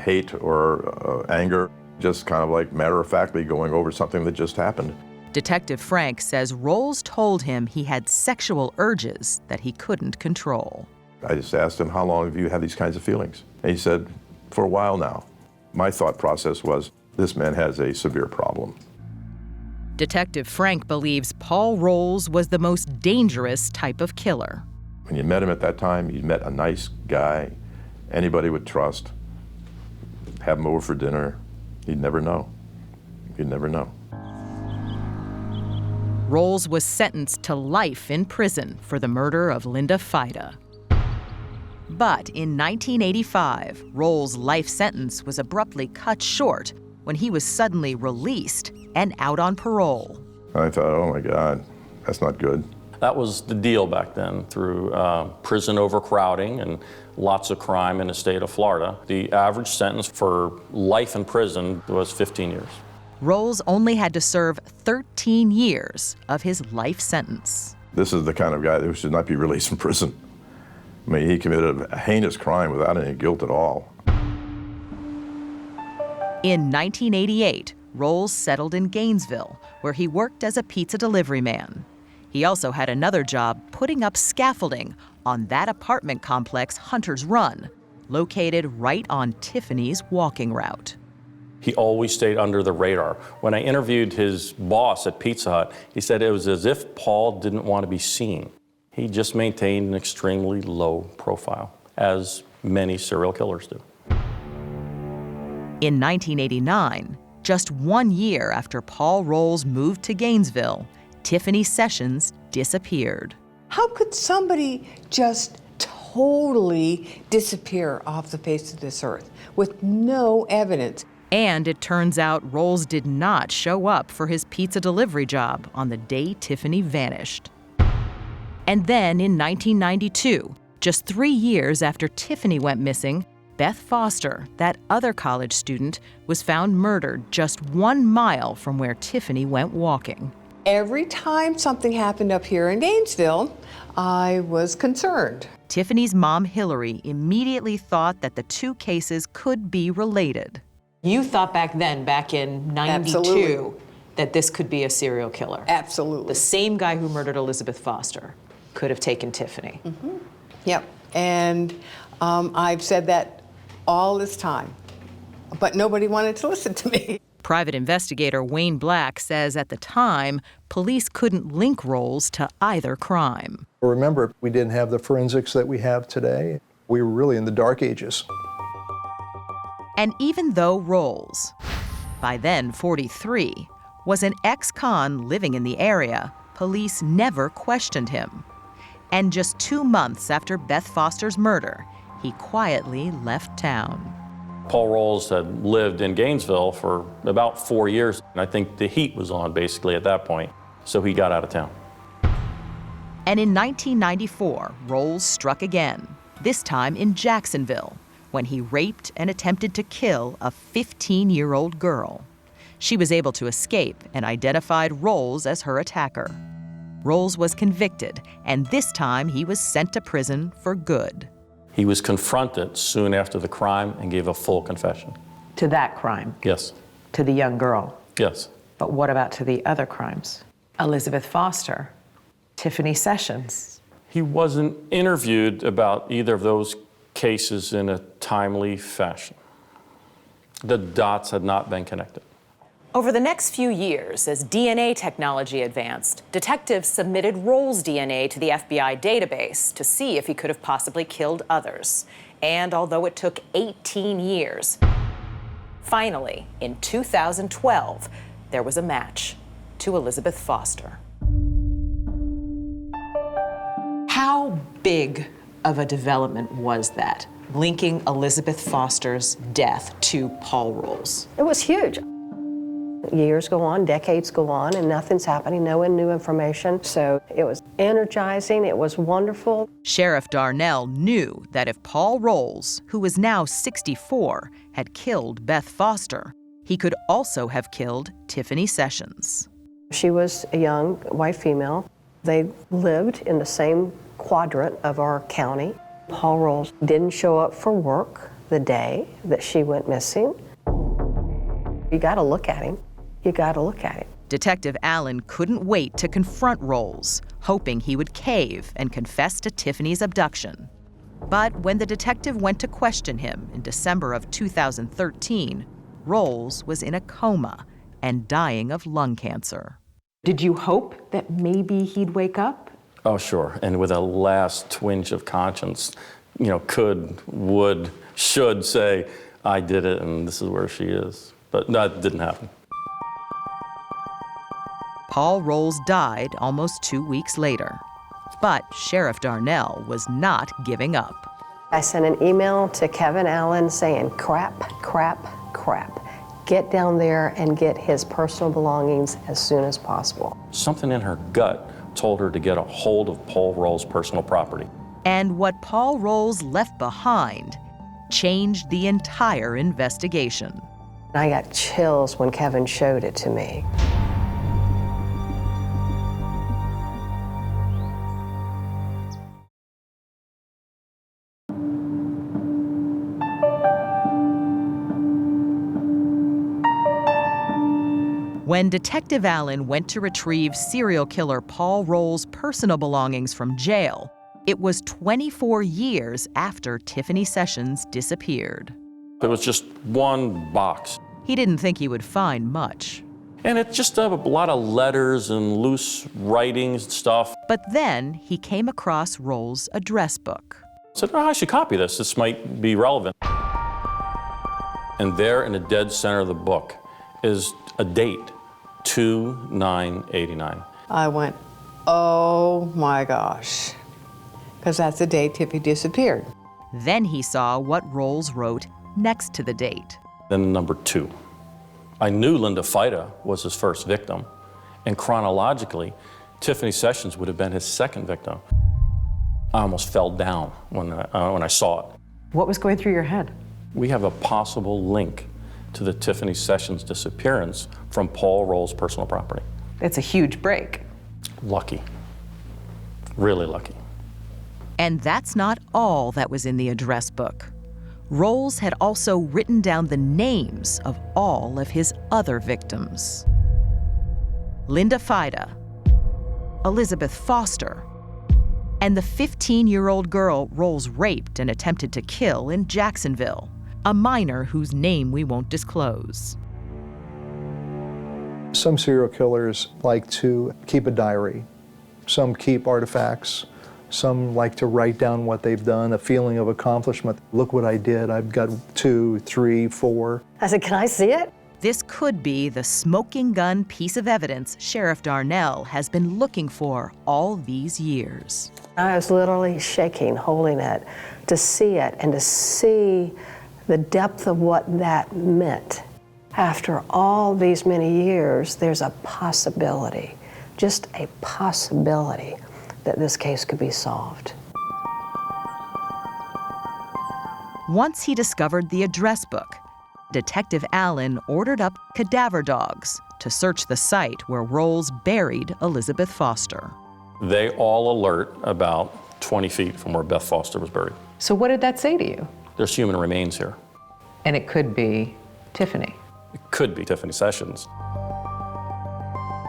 hate or anger, just kind of like matter-of-factly going over something that just happened. Detective Frank says Rowles told him he had sexual urges that he couldn't control. I just asked him, how long have you had these kinds of feelings? And he said, for a while now. My thought process was, this man has a severe problem. Detective Frank believes Paul Rowles was the most dangerous type of killer. When you met him at that time, you met a nice guy, anybody would trust. Have him over for dinner, you'd never know. You'd never know. Rowles was sentenced to life in prison for the murder of Linda Fida. But in 1985, Rowles' life sentence was abruptly cut short when he was suddenly released and out on parole. I thought, oh my God, that's not good. That was the deal back then, through prison overcrowding and lots of crime in the state of Florida. The average sentence for life in prison was 15 years. Rowles only had to serve 13 years of his life sentence. This is the kind of guy who should not be released from prison. I mean, he committed a heinous crime without any guilt at all. In 1988, Rowles settled in Gainesville, where he worked as a pizza delivery man. He also had another job putting up scaffolding on that apartment complex Hunter's Run, located right on Tiffany's walking route. He always stayed under the radar. When I interviewed his boss at Pizza Hut, he said it was as if Paul didn't want to be seen. He just maintained an extremely low profile, as many serial killers do. In 1989, just 1 year after Paul Rowles moved to Gainesville, Tiffany Sessions disappeared. How could somebody just totally disappear off the face of this earth with no evidence? And it turns out Rowles did not show up for his pizza delivery job on the day Tiffany vanished. And then in 1992, just 3 years after Tiffany went missing, Beth Foster, that other college student, was found murdered just 1 mile from where Tiffany went walking. Every time something happened up here in Gainesville, I was concerned. Tiffany's mom, Hillary, immediately thought that the two cases could be related. You thought back then, back in 92, Absolutely. that this could be a serial killer. Absolutely. The same guy who murdered Elizabeth Foster could have taken Tiffany. Mm-hmm. Yep, and I've said that all this time, but nobody wanted to listen to me. Private investigator Wayne Black says at the time, police couldn't link Rowles to either crime. Remember, we didn't have the forensics that we have today. We were really in the dark ages. And even though Rowles, by then 43, was an ex-con living in the area, police never questioned him. And just 2 months after Beth Foster's murder, he quietly left town. Paul Rowles had lived in Gainesville for about 4 years, and I think the heat was on basically at that point, so he got out of town. And in 1994, Rowles struck again, this time in Jacksonville, when he raped and attempted to kill a 15-year-old girl. She was able to escape and identified Rowles as her attacker. Rowles was convicted, and this time he was sent to prison for good. He was confronted soon after the crime and gave a full confession. To that crime? Yes. To the young girl? Yes. But what about to the other crimes? Elizabeth Foster, Tiffany Sessions. He wasn't interviewed about either of those cases in a timely fashion. The dots had not been connected. Over the next few years, as DNA technology advanced, detectives submitted Rowles' DNA to the FBI database to see if he could have possibly killed others. And although it took 18 years, finally, in 2012, there was a match to Elizabeth Foster. How big of a development was that, linking Elizabeth Foster's death to Paul Rowles? It was huge. Years go on, decades go on, and nothing's happening, no new information. So it was energizing, it was wonderful. Sheriff Darnell knew that if Paul Rowles, who was now 64, had killed Beth Foster, he could also have killed Tiffany Sessions. She was a young white female. They lived in the same quadrant of our county. Paul Rowles didn't show up for work the day that she went missing. You gotta look at him. You gotta look at him. Detective Allen couldn't wait to confront Rowles, hoping he would cave and confess to Tiffany's abduction. But when the detective went to question him in December of 2013, Rowles was in a coma and dying of lung cancer. Did you hope that maybe he'd wake up? Oh, sure. And with a last twinge of conscience, could, would, should say, I did it and this is where she is. But that didn't happen. Paul Rowles died almost 2 weeks later. But Sheriff Darnell was not giving up. I sent an email to Kevin Allen saying, crap, crap, crap. Get down there and get his personal belongings as soon as possible. Something in her gut told her to get a hold of Paul Rowles' personal property. And what Paul Rowles left behind changed the entire investigation. I got chills when Kevin showed it to me. When Detective Allen went to retrieve serial killer Paul Rowles' personal belongings from jail, it was 24 years after Tiffany Sessions disappeared. It was just one box. He didn't think he would find much. And it's just a lot of letters and loose writings and stuff. But then he came across Rowles' address book. I said, I should copy this. This might be relevant. And there in the dead center of the book is a date, 2/9/89. I went, oh my gosh, because that's the day Tiffany disappeared. Then he saw what Rowles wrote next to the date. Then number 2. I knew Linda Fida was his first victim, and chronologically, Tiffany Sessions would have been his second victim. I almost fell down when I saw it. What was going through your head? We have a possible link to the Tiffany Sessions disappearance from Paul Rowles' personal property. It's a huge break. Lucky. Really lucky. And that's not all that was in the address book. Rowles had also written down the names of all of his other victims. Linda Fida, Elizabeth Foster, and the 15-year-old girl Rowles raped and attempted to kill in Jacksonville, a minor whose name we won't disclose. Some serial killers like to keep a diary. Some keep artifacts. Some like to write down what they've done, a feeling of accomplishment. Look what I did. I've got 2, 3, 4. I said, can I see it? This could be the smoking gun piece of evidence Sheriff Darnell has been looking for all these years. I was literally shaking, holding it, to see it and to see the depth of what that meant. After all these many years, there's a possibility, just a possibility, that this case could be solved. Once he discovered the address book, Detective Allen ordered up cadaver dogs to search the site where Rowles buried Elizabeth Foster. They all alert about 20 feet from where Beth Foster was buried. So what did that say to you? There's human remains here. And it could be Tiffany. It could be Tiffany Sessions.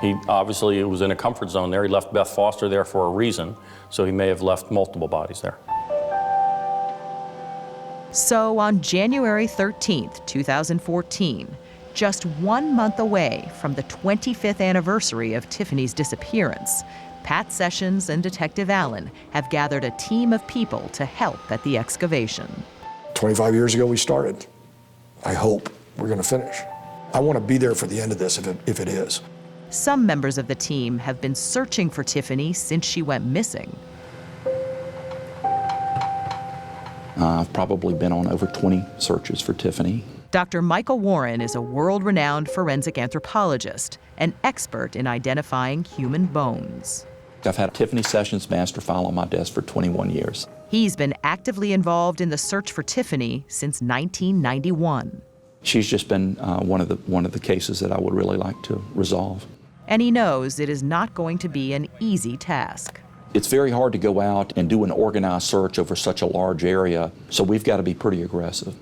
He obviously was in a comfort zone there. He left Beth Foster there for a reason, so he may have left multiple bodies there. So on January 13th, 2014, just 1 month away from the 25th anniversary of Tiffany's disappearance, Pat Sessions and Detective Allen have gathered a team of people to help at the excavation. 25 years ago we started. I hope we're going to finish. I want to be there for the end of this if it is. Some members of the team have been searching for Tiffany since she went missing. I've probably been on over 20 searches for Tiffany. Dr. Michael Warren is a world-renowned forensic anthropologist, an expert in identifying human bones. I've had Tiffany Sessions' master file on my desk for 21 years. He's been actively involved in the search for Tiffany since 1991. She's just been one of the cases that I would really like to resolve. And he knows it is not going to be an easy task. It's very hard to go out and do an organized search over such a large area, so we've got to be pretty aggressive.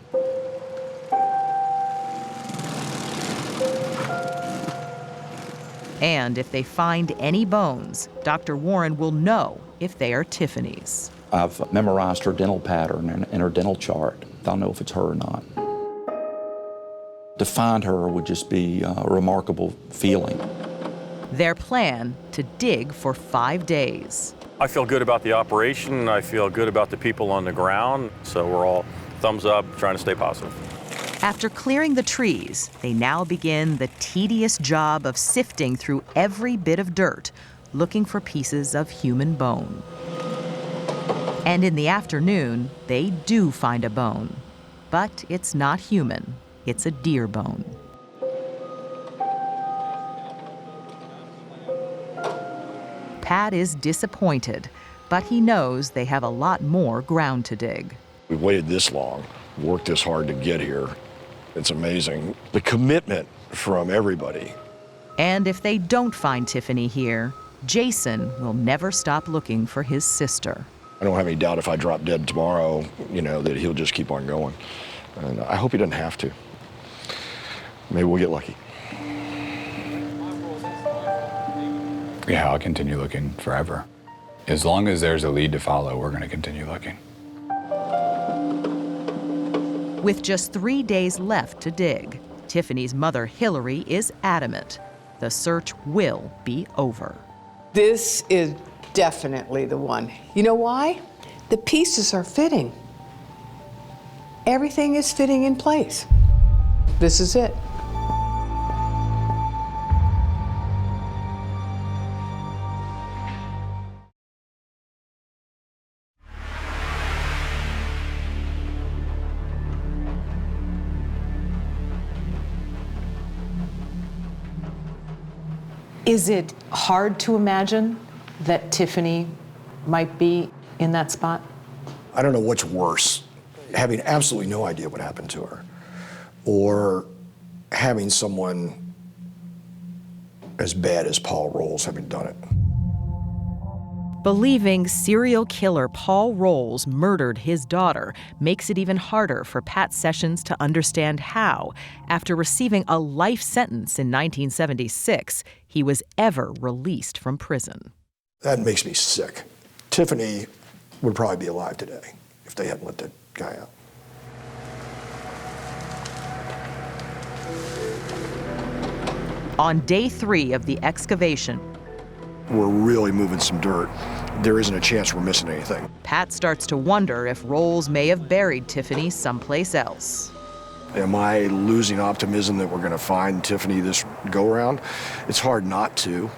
And if they find any bones, Dr. Warren will know if they are Tiffany's. I've memorized her dental pattern and her dental chart. I'll know if it's her or not. To find her would just be a remarkable feeling. Their plan to dig for 5 days. I feel good about the operation. I feel good about the people on the ground. So we're all thumbs up, trying to stay positive. After clearing the trees, they now begin the tedious job of sifting through every bit of dirt, looking for pieces of human bone. And in the afternoon, they do find a bone. But it's not human. It's a deer bone. Pat is disappointed, but he knows they have a lot more ground to dig. We've waited this long, worked this hard to get here. It's amazing. The commitment from everybody. And if they don't find Tiffany here, Jason will never stop looking for his sister. I don't have any doubt if I drop dead tomorrow, that he'll just keep on going. And I hope he doesn't have to. Maybe we'll get lucky. Yeah, I'll continue looking forever. As long as there's a lead to follow, we're going to continue looking. With just 3 days left to dig, Tiffany's mother, Hillary, is adamant. The search will be over. This is definitely the one. You know why? The pieces are fitting. Everything is fitting in place. This is it. Is it hard to imagine that Tiffany might be in that spot? I don't know what's worse, having absolutely no idea what happened to her, or having someone as bad as Paul Rowles having done it. Believing serial killer Paul Rowles murdered his daughter makes it even harder for Pat Sessions to understand how, after receiving a life sentence in 1976, he was ever released from prison. That makes me sick. Tiffany would probably be alive today if they hadn't let that guy out. On day 3 of the excavation, we're really moving some dirt. There isn't a chance we're missing anything. Pat starts to wonder if Rowles may have buried Tiffany someplace else. Am I losing optimism that we're going to find Tiffany this go-around? It's hard not to.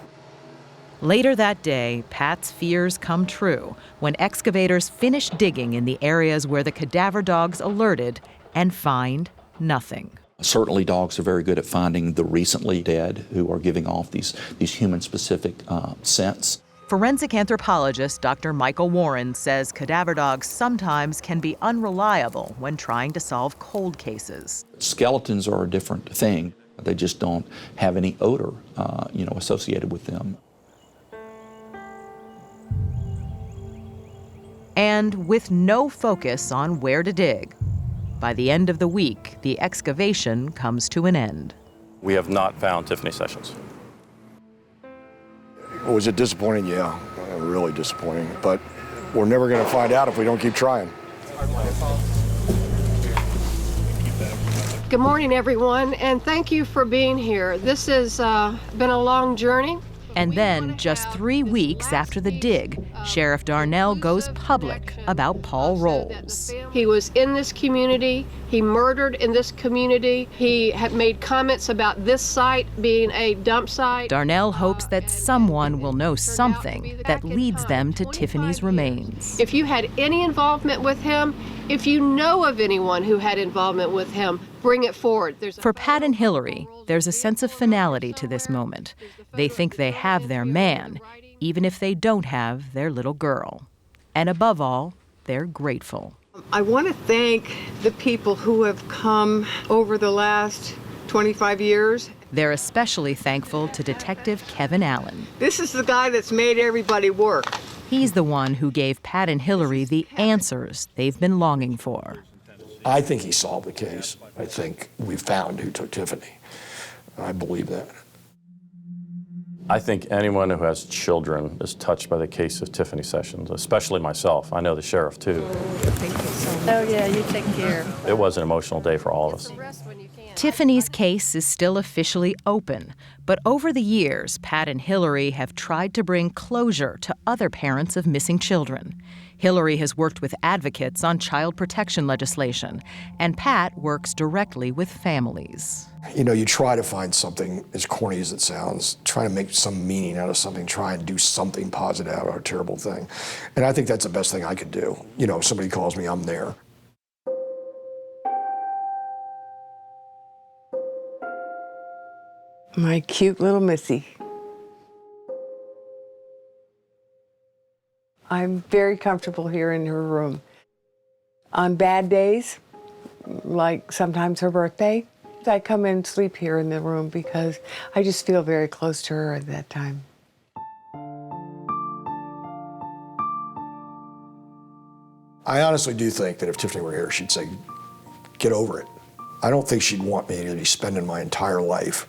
Later that day, Pat's fears come true when excavators finish digging in the areas where the cadaver dogs alerted and find nothing. Certainly dogs are very good at finding the recently dead who are giving off these human-specific scents. Forensic anthropologist Dr. Michael Warren says cadaver dogs sometimes can be unreliable when trying to solve cold cases. Skeletons are a different thing. They just don't have any odor, associated with them. And with no focus on where to dig, by the end of the week, the excavation comes to an end. We have not found Tiffany Sessions. Was it disappointing? Yeah, really disappointing. But we're never going to find out if we don't keep trying. Good morning, everyone, and thank you for being here. This has been a long journey. And then, just 3 weeks after the dig, Sheriff Darnell goes public about Paul Rowles. He was in this community. He murdered in this community. He had made comments about this site being a dump site. Darnell hopes that someone will know something that leads them to Tiffany's remains. If you had any involvement with him, if you know of anyone who had involvement with him, bring it forward. For Pat and Hillary, there's a sense of finality to this moment. They think they have their man, even if they don't have their little girl. And above all, they're grateful. I want to thank the people who have come over the last 25 years. They're especially thankful to Detective Kevin Allen. This is the guy that's made everybody work. He's the one who gave Pat and Hillary the answers they've been longing for. I think he solved the case. I think we found who took Tiffany. I believe that. I think anyone who has children is touched by the case of Tiffany Sessions, especially myself. I know the sheriff, too. Oh, yeah, you take care. It was an emotional day for all of us. Tiffany's case is still officially open, but over the years, Pat and Hillary have tried to bring closure to other parents of missing children. Hillary has worked with advocates on child protection legislation, and Pat works directly with families. You try to find something, as corny as it sounds, try to make some meaning out of something, try and do something positive out of a terrible thing. And I think that's the best thing I could do. If somebody calls me, I'm there. My cute little Missy. I'm very comfortable here in her room. On bad days, like sometimes her birthday, I come and sleep here in the room because I just feel very close to her at that time. I honestly do think that if Tiffany were here, she'd say, get over it. I don't think she'd want me to be spending my entire life,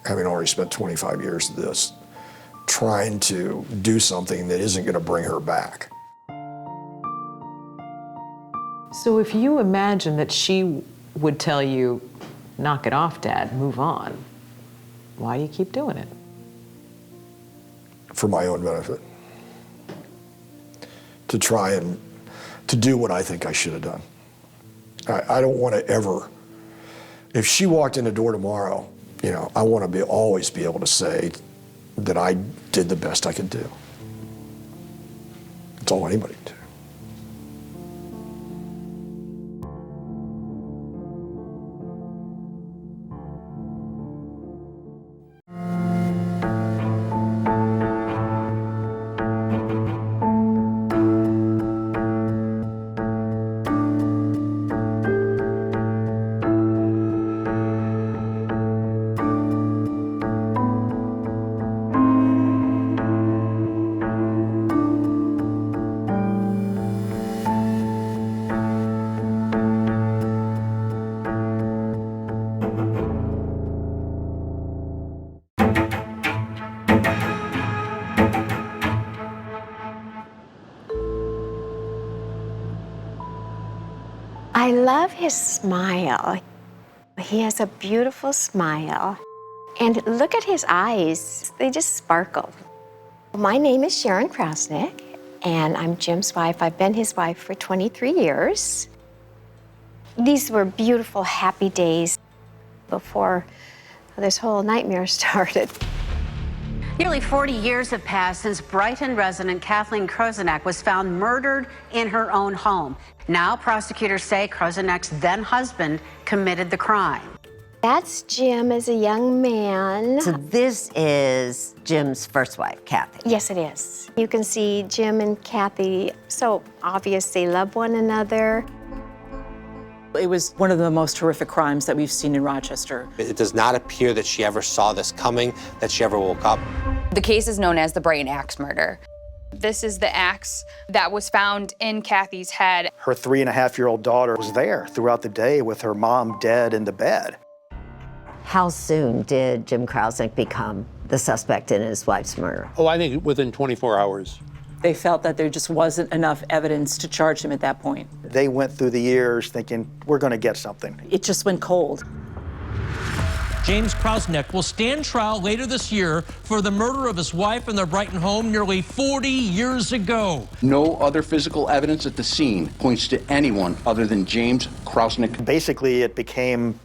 having already spent 25 years of this, trying to do something that isn't going to bring her back. So if you imagine that she would tell you, knock it off, Dad, move on, why do you keep doing it? For my own benefit. To try and to do what I think I should have done. I don't want to ever, if she walked in the door tomorrow, I want to always be able to say that I did the best I could do. That's all anybody can do. I love his smile. He has a beautiful smile. And look at his eyes. They just sparkle. My name is Sharon Krasnick, and I'm Jim's wife. I've been his wife for 23 years. These were beautiful, happy days before this whole nightmare started. Nearly 40 years have passed since Brighton resident Kathleen Krozenak was found murdered in her own home. Now prosecutors say Krozenak's then-husband committed the crime. That's Jim as a young man. So this is Jim's first wife, Kathy. Yes, it is. You can see Jim and Kathy, so obvious they love one another. It was one of the most horrific crimes that we've seen in Rochester. It does not appear that she ever saw this coming, that she ever woke up. The case is known as the Brighton Axe Murder. This is the axe that was found in Kathy's head. Her 3.5-year-old daughter was there throughout the day with her mom dead in the bed. How soon did Jim Krausnick become the suspect in his wife's murder? Oh, I think within 24 hours. They felt that there just wasn't enough evidence to charge him at that point. They went through the years thinking, we're going to get something. It just went cold. James Krausnick will stand trial later this year for the murder of his wife in their Brighton home nearly 40 years ago. No other physical evidence at the scene points to anyone other than James Krausnick. Basically, it became,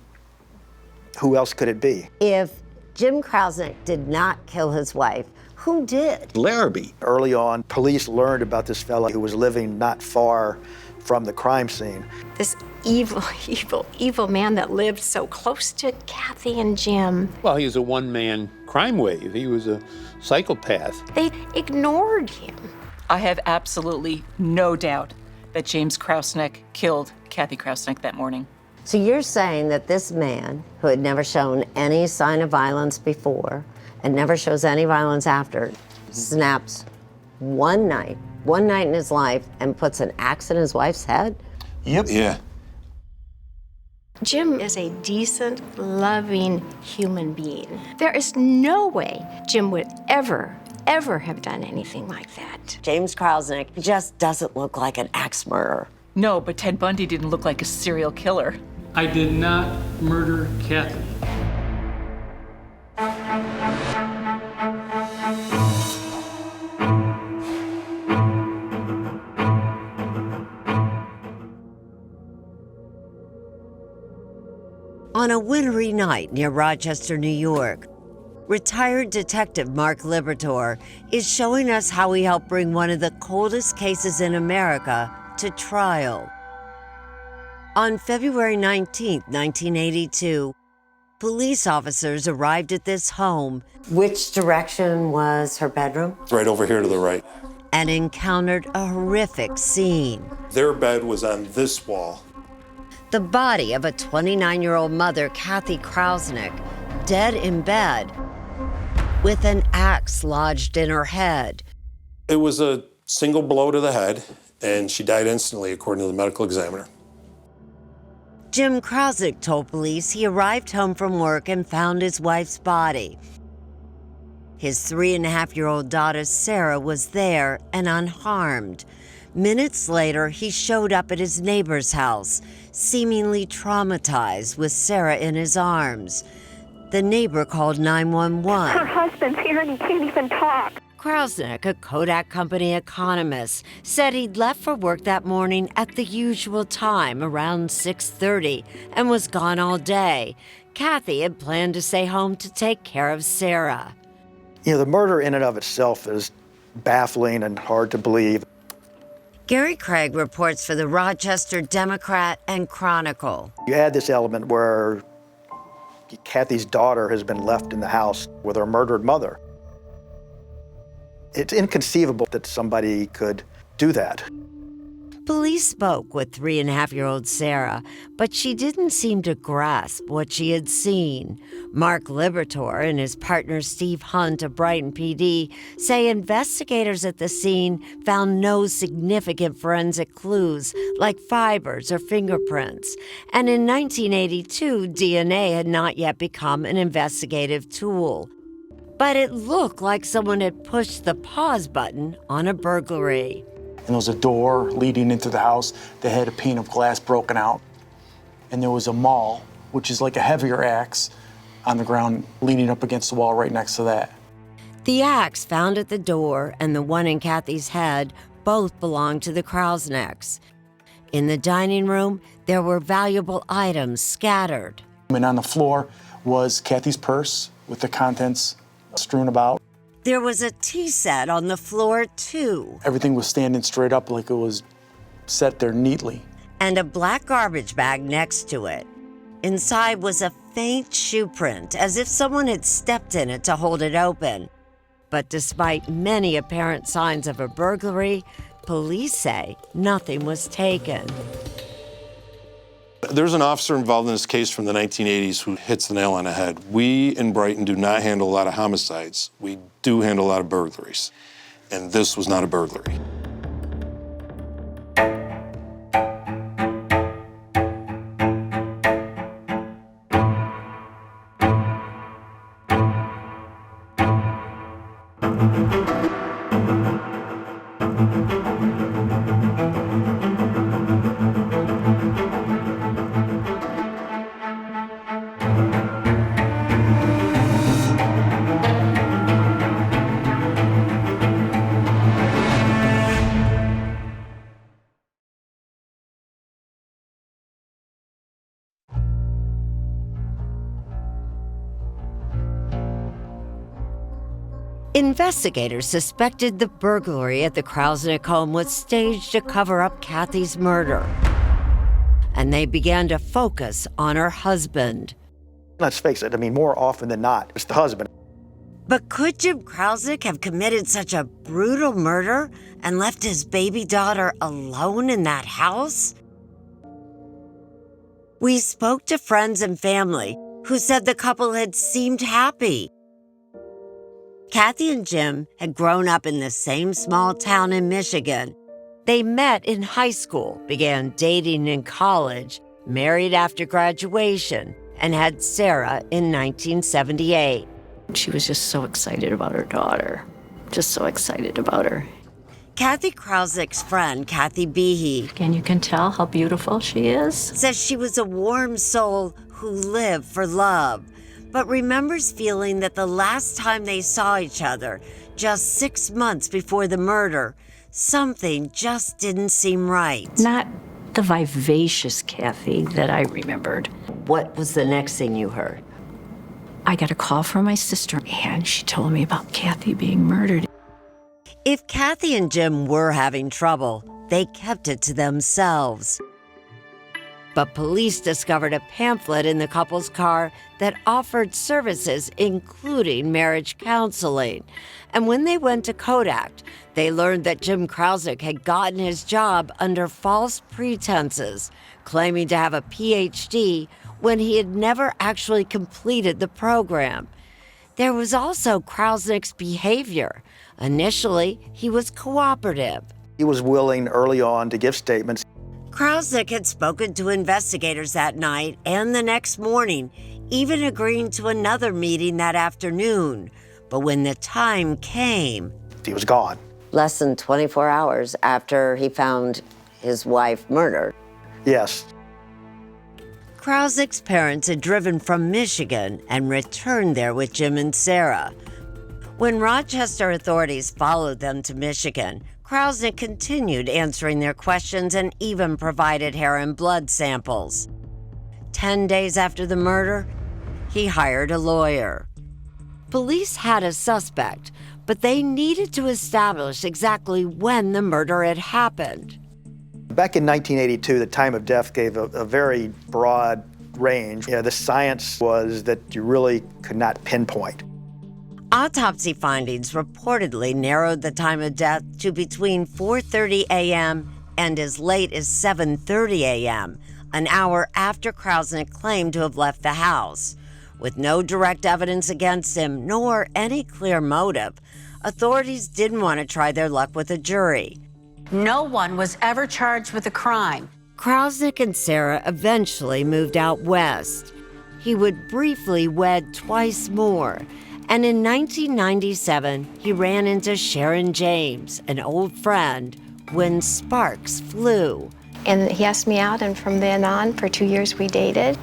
who else could it be? If Jim Krausnick did not kill his wife, who did? Larrabee. Early on, police learned about this fellow who was living not far from the crime scene. This evil man that lived so close to Kathy and Jim. Well, he was a one-man crime wave. He was a psychopath. They ignored him. I have absolutely no doubt that James Krausnick killed Kathy Krausnick that morning. So you're saying that this man, who had never shown any sign of violence before and never shows any violence after, snaps one night in his life and puts an axe in his wife's head? Yep. Yeah. Jim is a decent, loving human being. There is no way Jim would ever have done anything like that. James Krausnick just doesn't look like an axe murderer. No, but Ted Bundy didn't look like a serial killer. I did not murder Kathy. On a wintry night near Rochester, New York, retired detective Mark Liberatore is showing us how he helped bring one of the coldest cases in America to trial. On February 19, 1982, police officers arrived at this home. Which direction was her bedroom? Right over here to the right. And encountered a horrific scene. Their bed was on this wall. The body of a 29-year-old mother, Kathy Krausnick, dead in bed with an axe lodged in her head. It was a single blow to the head, and she died instantly, according to the medical examiner. Jim Krausnick told police he arrived home from work and found his wife's body. His 3.5-year-old daughter, Sarah, was there and unharmed. Minutes later, he showed up at his neighbor's house, seemingly traumatized with Sarah in his arms. The neighbor called 911. Her husband's here and he can't even talk. Krausnick, a Kodak Company economist, said he'd left for work that morning at the usual time, around 6:30, and was gone all day. Kathy had planned to stay home to take care of Sarah. You know, the murder in and of itself is baffling and hard to believe. Gary Craig reports for the Rochester Democrat and Chronicle. You add this element where Kathy's daughter has been left in the house with her murdered mother. It's inconceivable that somebody could do that. Police spoke with 3.5-year-old Sarah, but she didn't seem to grasp what she had seen. Mark Liberatore and his partner Steve Hunt of Brighton PD say investigators at the scene found no significant forensic clues like fibers or fingerprints. And in 1982, DNA had not yet become an investigative tool. But it looked like someone had pushed the pause button on a burglary. And there was a door leading into the house that had a pane of glass broken out. And there was a maul, which is like a heavier axe, on the ground leaning up against the wall right next to that. The axe found at the door and the one in Kathy's head both belonged to the Krausnicks. In the dining room, there were valuable items scattered. And on the floor was Kathy's purse with the contents strewn about. There was a tea set on the floor, too. Everything was standing straight up like it was set there neatly. And a black garbage bag next to it. Inside was a faint shoe print, as if someone had stepped in it to hold it open. But despite many apparent signs of a burglary, police say nothing was taken. There's an officer involved in this case from the 1980s who hits the nail on the head. We in Brighton do not handle a lot of homicides. We do handle a lot of burglaries. And this was not a burglary. Investigators suspected the burglary at the Krausnick home was staged to cover up Kathy's murder. And they began to focus on her husband. Let's face it, I mean, more often than not, it's the husband. But could Jim Krausnick have committed such a brutal murder and left his baby daughter alone in that house? We spoke to friends and family who said the couple had seemed happy. Kathy and Jim had grown up in the same small town in Michigan. They met in high school, began dating in college, married after graduation, and had Sarah in 1978. She was just so excited about her daughter, just so excited about her. Kathy Krausnick's friend, Kathy Behe, And you can tell how beautiful she is. says she was a warm soul who lived for love, but remembers feeling that the last time they saw each other, just 6 months before the murder, something just didn't seem right. Not the vivacious Kathy that I remembered. What was the next thing you heard? I got a call from my sister, and she told me about Kathy being murdered. If Kathy and Jim were having trouble, they kept it to themselves. But police discovered a pamphlet in the couple's car that offered services, including marriage counseling. And when they went to Kodak, they learned that Jim Krausnick had gotten his job under false pretenses, claiming to have a PhD when he had never actually completed the program. There was also Krausnick's behavior. Initially, he was cooperative. He was willing early on to give statements. Krausnick had spoken to investigators that night and the next morning, even agreeing to another meeting that afternoon. But when the time came, he was gone. Less than 24 hours after he found his wife murdered. Yes. Krausnick's parents had driven from Michigan and returned there with Jim and Sarah. When Rochester authorities followed them to Michigan, Krausnick continued answering their questions and even provided hair and blood samples. 10 days after the murder, he hired a lawyer. Police had a suspect, but they needed to establish exactly when the murder had happened. Back in 1982, the time of death gave a very broad range. The science was that you really could not pinpoint. Autopsy findings reportedly narrowed the time of death to between 4:30 a.m. and as late as 7:30 a.m., an hour after Krausnick claimed to have left the house. With no direct evidence against him, nor any clear motive, authorities didn't want to try their luck with a jury. No one was ever charged with a crime. Krausnick and Sarah eventually moved out west. He would briefly wed twice more, and in 1997, he ran into Sharon James, an old friend, when sparks flew. And he asked me out, and from then on, for 2 years, we dated.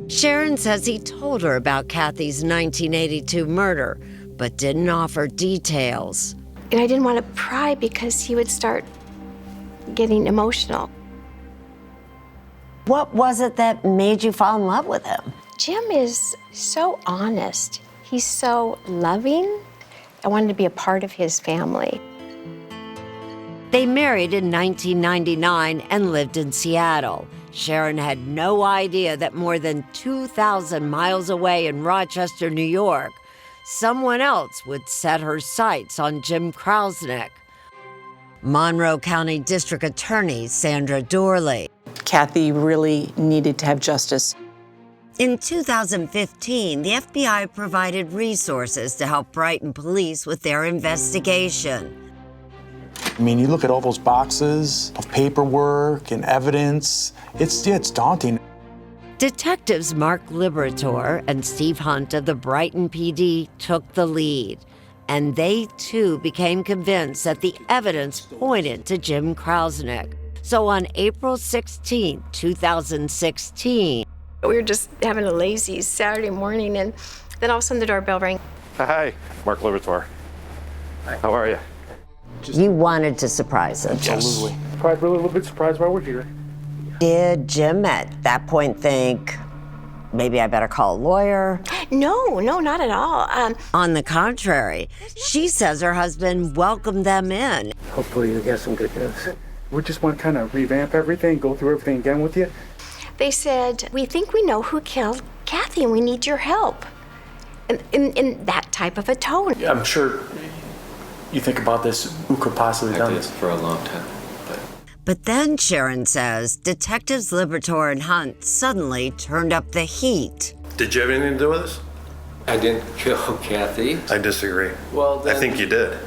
Sharon says he told her about Kathy's 1982 murder, but didn't offer details. And I didn't want to pry because he would start getting emotional. What was it that made you fall in love with him? Jim is so honest. He's so loving. I wanted to be a part of his family. They married in 1999 and lived in Seattle. Sharon had no idea that more than 2,000 miles away in Rochester, New York, someone else would set her sights on Jim Krausnick. Monroe County District Attorney Sandra Dorley. Kathy really needed to have justice. In 2015, the FBI provided resources to help Brighton police with their investigation. I mean, you look at all those boxes of paperwork and evidence, it's daunting. Detectives Mark Liberator and Steve Hunt of the Brighton PD took the lead, and they too became convinced that the evidence pointed to Jim Krausnick. So on April 16, 2016, we were just having a lazy Saturday morning, and then all of a sudden the doorbell rang. Hi, Mark Liberator. How are you? You wanted to surprise us. Absolutely. Probably a little bit surprised why we're here. Did Jim at that point think, maybe I better call a lawyer? No, not at all. On the contrary, she says her husband welcomed them in. Hopefully you get some good news. We just want to kind of revamp everything, go through everything again with you. They said, we think we know who killed Kathy and we need your help. In that type of a tone. Yeah, I'm sure you think about this, who could possibly have done this? For a long time. But then, Sharon says, Detectives Liberator and Hunt suddenly turned up the heat. Did you have anything to do with this? I didn't kill Kathy. I disagree. Well, then, I think you did.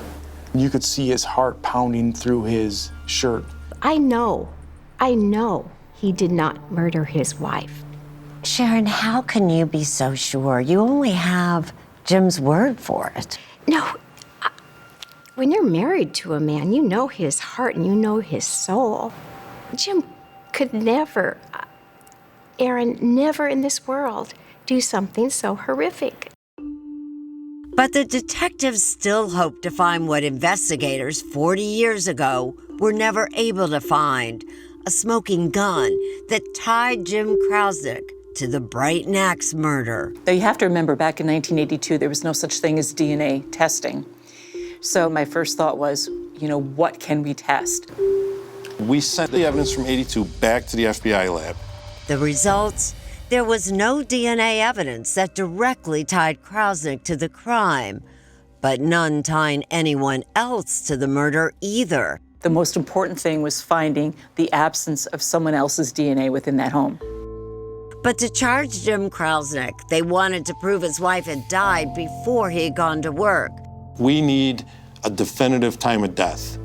You could see his heart pounding through his shirt. I know he did not murder his wife. Sharon, how can you be so sure? You only have Jim's word for it. No, when you're married to a man, you know his heart and you know his soul. Jim could never, Aaron, never in this world do something so horrific. But the detectives still hope to find what investigators 40 years ago were never able to find: a smoking gun that tied Jim Krausnick to the Brighton Axe murder. Now, you have to remember, back in 1982, there was no such thing as DNA testing. So my first thought was, what can we test? We sent the evidence from 82 back to the FBI lab. The results? There was no DNA evidence that directly tied Krausnick to the crime, but none tying anyone else to the murder either. The most important thing was finding the absence of someone else's DNA within that home. But to charge Jim Krausnick, they wanted to prove his wife had died before he had gone to work. We need a definitive time of death.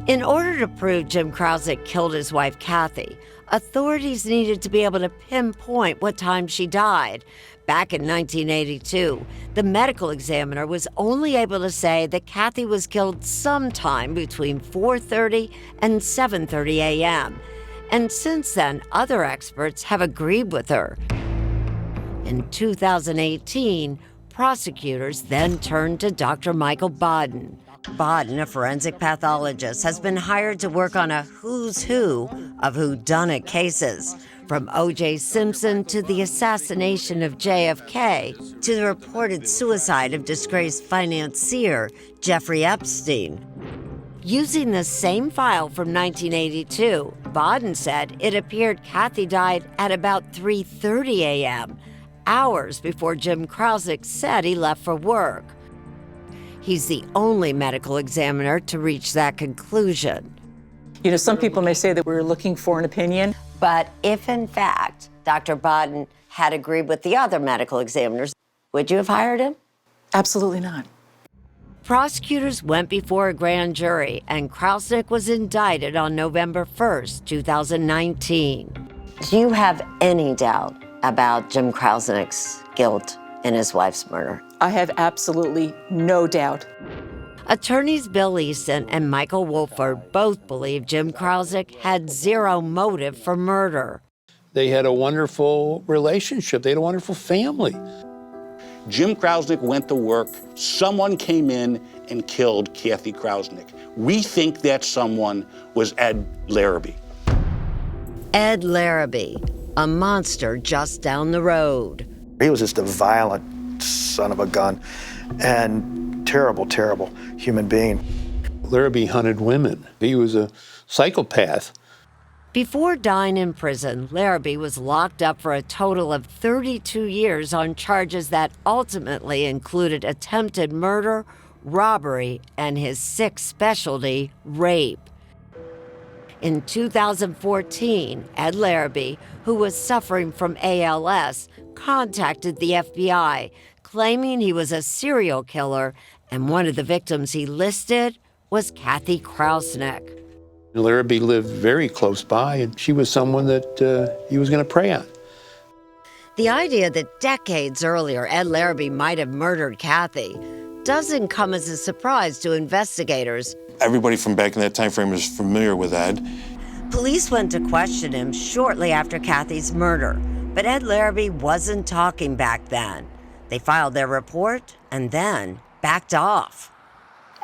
In order to prove Jim Krausnick killed his wife, Kathy, authorities needed to be able to pinpoint what time she died. Back in 1982, the medical examiner was only able to say that Kathy was killed sometime between 4:30 and 7:30 a.m. And since then, other experts have agreed with her. In 2018, prosecutors then turned to Dr. Michael Baden. Baden, a forensic pathologist, has been hired to work on a who's who of whodunit cases, from O.J. Simpson to the assassination of JFK to the reported suicide of disgraced financier Jeffrey Epstein. Using the same file from 1982, Baden said it appeared Kathy died at about 3:30 a.m., hours before Jim Krausnick said he left for work. He's the only medical examiner to reach that conclusion. Some people may say that we're looking for an opinion. But if, in fact, Dr. Baden had agreed with the other medical examiners, would you have hired him? Absolutely not. Prosecutors went before a grand jury, and Krausnick was indicted on November 1st, 2019. Do you have any doubt about Jim Krausnick's guilt in his wife's murder? I have absolutely no doubt. Attorneys Bill Easton and Michael Wolford both believe Jim Krausnick had zero motive for murder. They had a wonderful relationship. They had a wonderful family. Jim Krausnick went to work. Someone came in and killed Kathy Krausnick. We think that someone was Ed Larrabee. Ed Larrabee, a monster just down the road. He was just a violent son of a gun and terrible, terrible human being. Larrabee hunted women. He was a psychopath. Before dying in prison, Larrabee was locked up for a total of 32 years on charges that ultimately included attempted murder, robbery, and his sixth specialty, rape. In 2014, Ed Larrabee, who was suffering from ALS, contacted the FBI, claiming he was a serial killer, and one of the victims he listed was Kathy Krausnick. Larrabee lived very close by, and she was someone that he was going to prey on. The idea that decades earlier Ed Larrabee might have murdered Kathy doesn't come as a surprise to investigators. Everybody from back in that time frame is familiar with Ed. Police went to question him shortly after Kathy's murder, but Ed Larrabee wasn't talking back then. They filed their report and then backed off.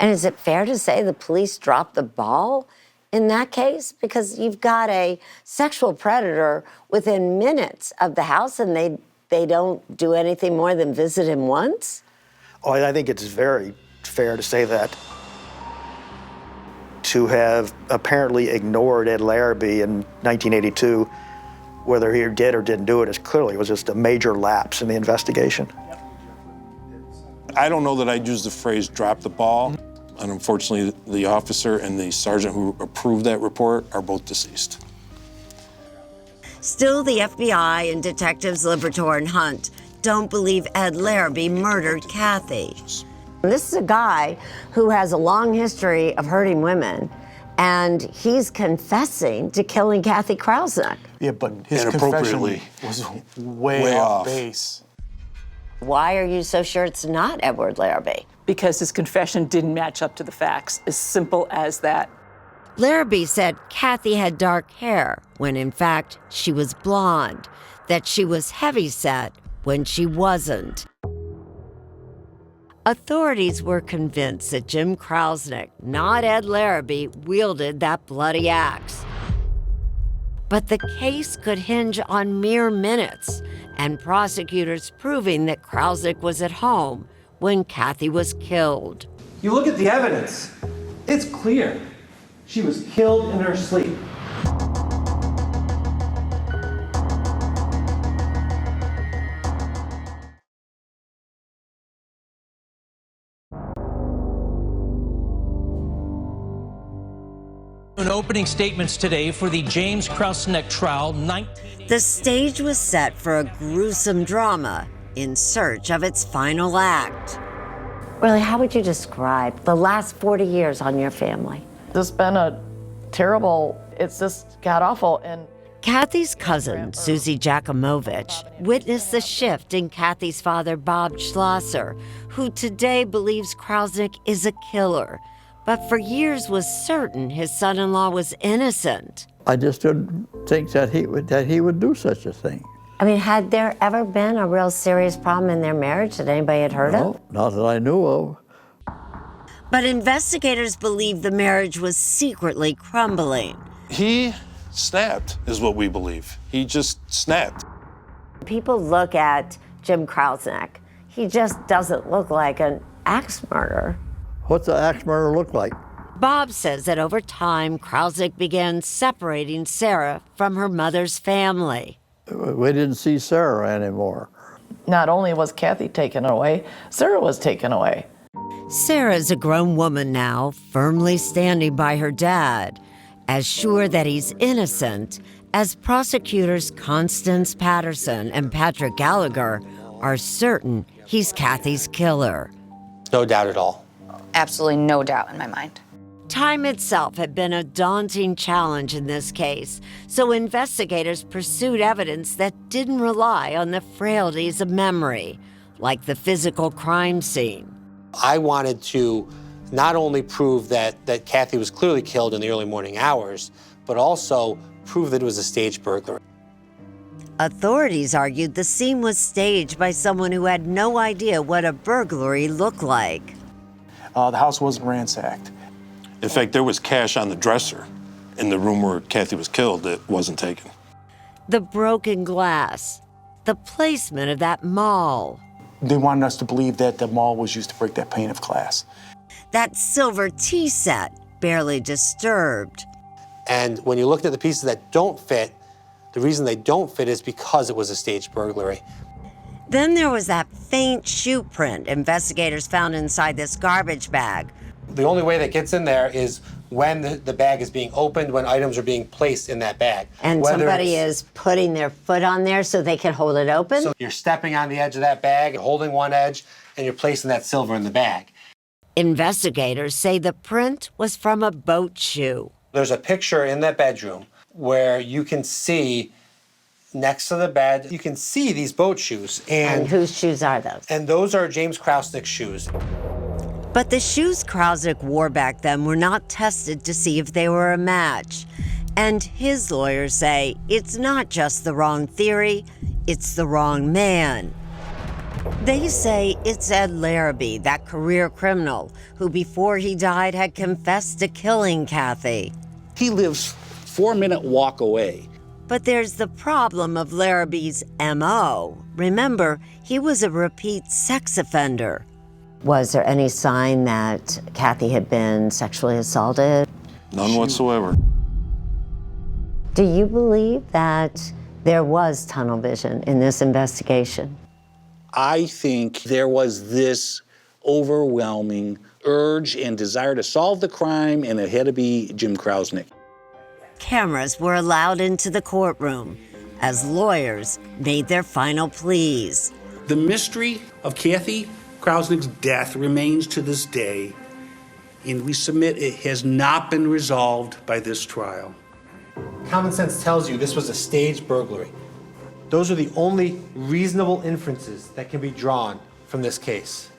And is it fair to say the police dropped the ball in that case? Because you've got a sexual predator within minutes of the house and they don't do anything more than visit him once? Oh, I think it's very fair to say that. To have apparently ignored Ed Larrabee in 1982, whether he did or didn't do it, it was just a major lapse in the investigation. I don't know that I'd use the phrase drop the ball. And unfortunately, the officer and the sergeant who approved that report are both deceased. Still, the FBI and detectives Liberatore and Hunt don't believe Ed Larrabee murdered Kathy. This is a guy who has a long history of hurting women, and he's confessing to killing Kathy Krausnick. Yeah, but his confession was way off base. Why are you so sure it's not Edward Larrabee? Because his confession didn't match up to the facts. As simple as that. Larrabee said Kathy had dark hair when in fact she was blonde, that she was heavyset when she wasn't. Authorities were convinced that Jim Krausnick, not Ed Larrabee, wielded that bloody axe. But the case could hinge on mere minutes and prosecutors proving that Krausnick was at home when Kathy was killed. You look at the evidence, it's clear. She was killed in her sleep. Opening statements today for the James Krausnick trial. The stage was set for a gruesome drama in search of its final act. Really, how would you describe the last 40 years on your family? This has been a terrible, it's just god-awful. And Kathy's cousin, Susie Jakumovich, witnessed the shift in Kathy's father, Bob Schlosser, who today believes Krausnick is a killer, but for years was certain his son-in-law was innocent. I just didn't think that he would do such a thing. I mean, had there ever been a real serious problem in their marriage that anybody had heard of? No, not that I knew of. But investigators believe the marriage was secretly crumbling. He snapped, is what we believe. He just snapped. People look at Jim Krausnick. He just doesn't look like an axe murderer. What's the axe murder look like? Bob says that over time, Krausnick began separating Sarah from her mother's family. We didn't see Sarah anymore. not only was Kathy taken away, Sarah was taken away. Sarah's a grown woman now, firmly standing by her dad, as sure that he's innocent as prosecutors Constance Patterson and Patrick Gallagher are certain he's Kathy's killer. No doubt at all. Absolutely no doubt in my mind. Time itself had been a daunting challenge in this case, so investigators pursued evidence that didn't rely on the frailties of memory, like the physical crime scene. I wanted to not only prove that Kathy was clearly killed in the early morning hours, but also prove that it was a staged burglary. Authorities argued the scene was staged by someone who had no idea what a burglary looked like. The house wasn't ransacked. In fact, there was cash on the dresser in the room where Kathy was killed that wasn't taken. The broken glass, the placement of that maul. They wanted us to believe that the maul was used to break that pane of glass. That silver tea set, barely disturbed. And when you looked at the pieces that don't fit, the reason they don't fit is because it was a staged burglary. Then there was that faint shoe print investigators found inside this garbage bag. The only way that gets in there is when the bag is being opened, when items are being placed in that bag. And somebody is putting their foot on there so they can hold it open? So you're stepping on the edge of that bag, holding one edge, and you're placing that silver in the bag. Investigators say the print was from a boat shoe. There's a picture in that bedroom where you can see next to the bed, you can see these boat shoes. And whose shoes are those? And those are James Krausnick's shoes. But the shoes Krausnick wore back then were not tested to see if they were a match. And his lawyers say it's not just the wrong theory, it's the wrong man. They say it's Ed Larrabee, that career criminal, who before he died had confessed to killing Kathy. He lives 4-minute walk away. But there's the problem of Larrabee's M.O. Remember, he was a repeat sex offender. Was there any sign that Kathy had been sexually assaulted? None whatsoever. Do you believe that there was tunnel vision in this investigation? I think there was this overwhelming urge and desire to solve the crime, and it had to be Jim Krausnick. Cameras were allowed into the courtroom as lawyers made their final pleas. The mystery of Kathy Krausnick's death remains to this day, and we submit it has not been resolved by this trial. Common sense tells you this was a staged burglary. Those are the only reasonable inferences that can be drawn from this case.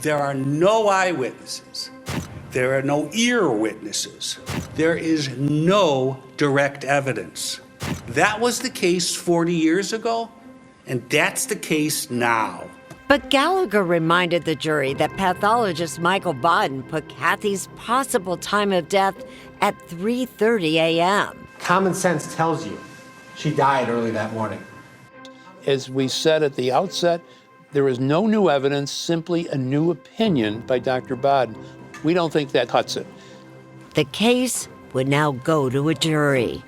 There are no eyewitnesses. There are no ear witnesses. There is no direct evidence. That was the case 40 years ago, and that's the case now. But Gallagher reminded the jury that pathologist Michael Bodden put Kathy's possible time of death at 3:30 a.m. Common sense tells you she died early that morning. As we said at the outset, there is no new evidence, simply a new opinion by Dr. Bodden. We don't think that cuts it. The case would now go to a jury.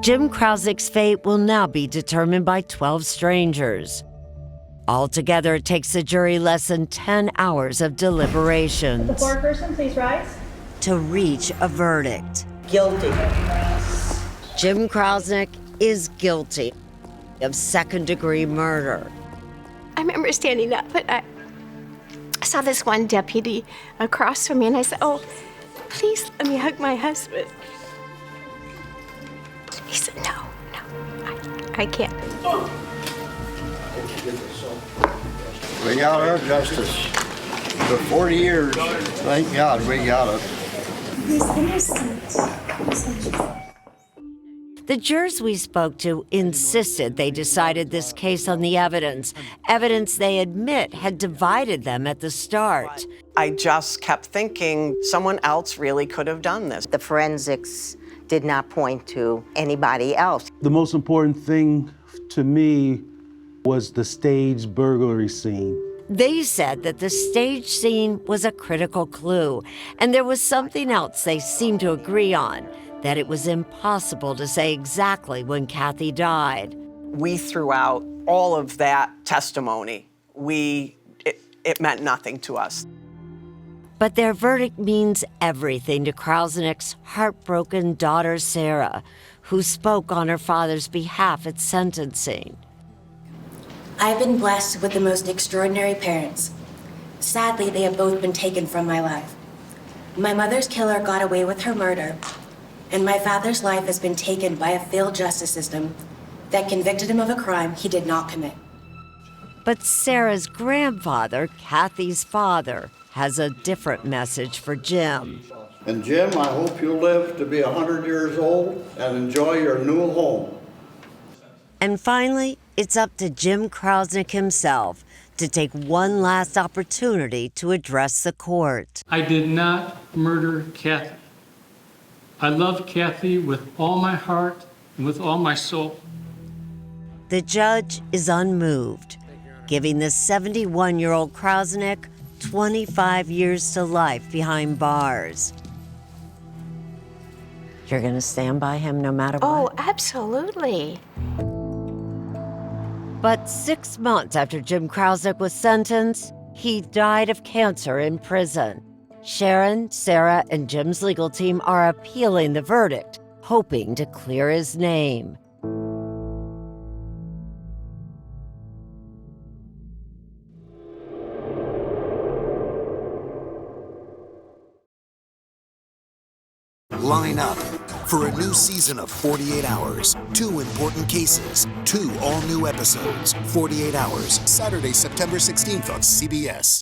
Jim Krausnick's fate will now be determined by 12 strangers. Altogether, it takes the jury less than 10 hours of deliberations. The foreperson, please rise. To reach a verdict. Guilty. Jim Krausnick is guilty of second-degree murder. I remember standing up, but I saw this one deputy across from me, and I said, "Oh, please let me hug my husband." He said, "No, I can't." We got our justice. For 40 years, thank God we got it. He's innocent. The jurors we spoke to insisted they decided this case on the evidence they admit had divided them at the start. I just kept thinking someone else really could have done this. The forensics did not point to anybody else. The most important thing to me was the staged burglary scene. They said that the stage scene was a critical clue, and there was something else they seemed to agree on, that it was impossible to say exactly when Kathy died. We threw out all of that testimony. It meant nothing to us. But their verdict means everything to Krausnick's heartbroken daughter, Sarah, who spoke on her father's behalf at sentencing. I've been blessed with the most extraordinary parents. Sadly, they have both been taken from my life. My mother's killer got away with her murder, and my father's life has been taken by a failed justice system that convicted him of a crime he did not commit. But Sarah's grandfather, Kathy's father, has a different message for Jim. And Jim, I hope you live to be 100 years old and enjoy your new home. And finally, it's up to Jim Krasnick himself to take one last opportunity to address the court. I did not murder Kathy. I love Kathy with all my heart and with all my soul. The judge is unmoved, giving the 71-year-old Krasnick 25 years to life behind bars. You're going to stand by him no matter what? Oh, absolutely. But 6 months after Jim Krasnick was sentenced, he died of cancer in prison. Sharon, Sarah, and Jim's legal team are appealing the verdict, hoping to clear his name. Line up for a new season of 48 Hours. 2 important cases, 2 all-new episodes. 48 Hours, Saturday, September 16th on CBS.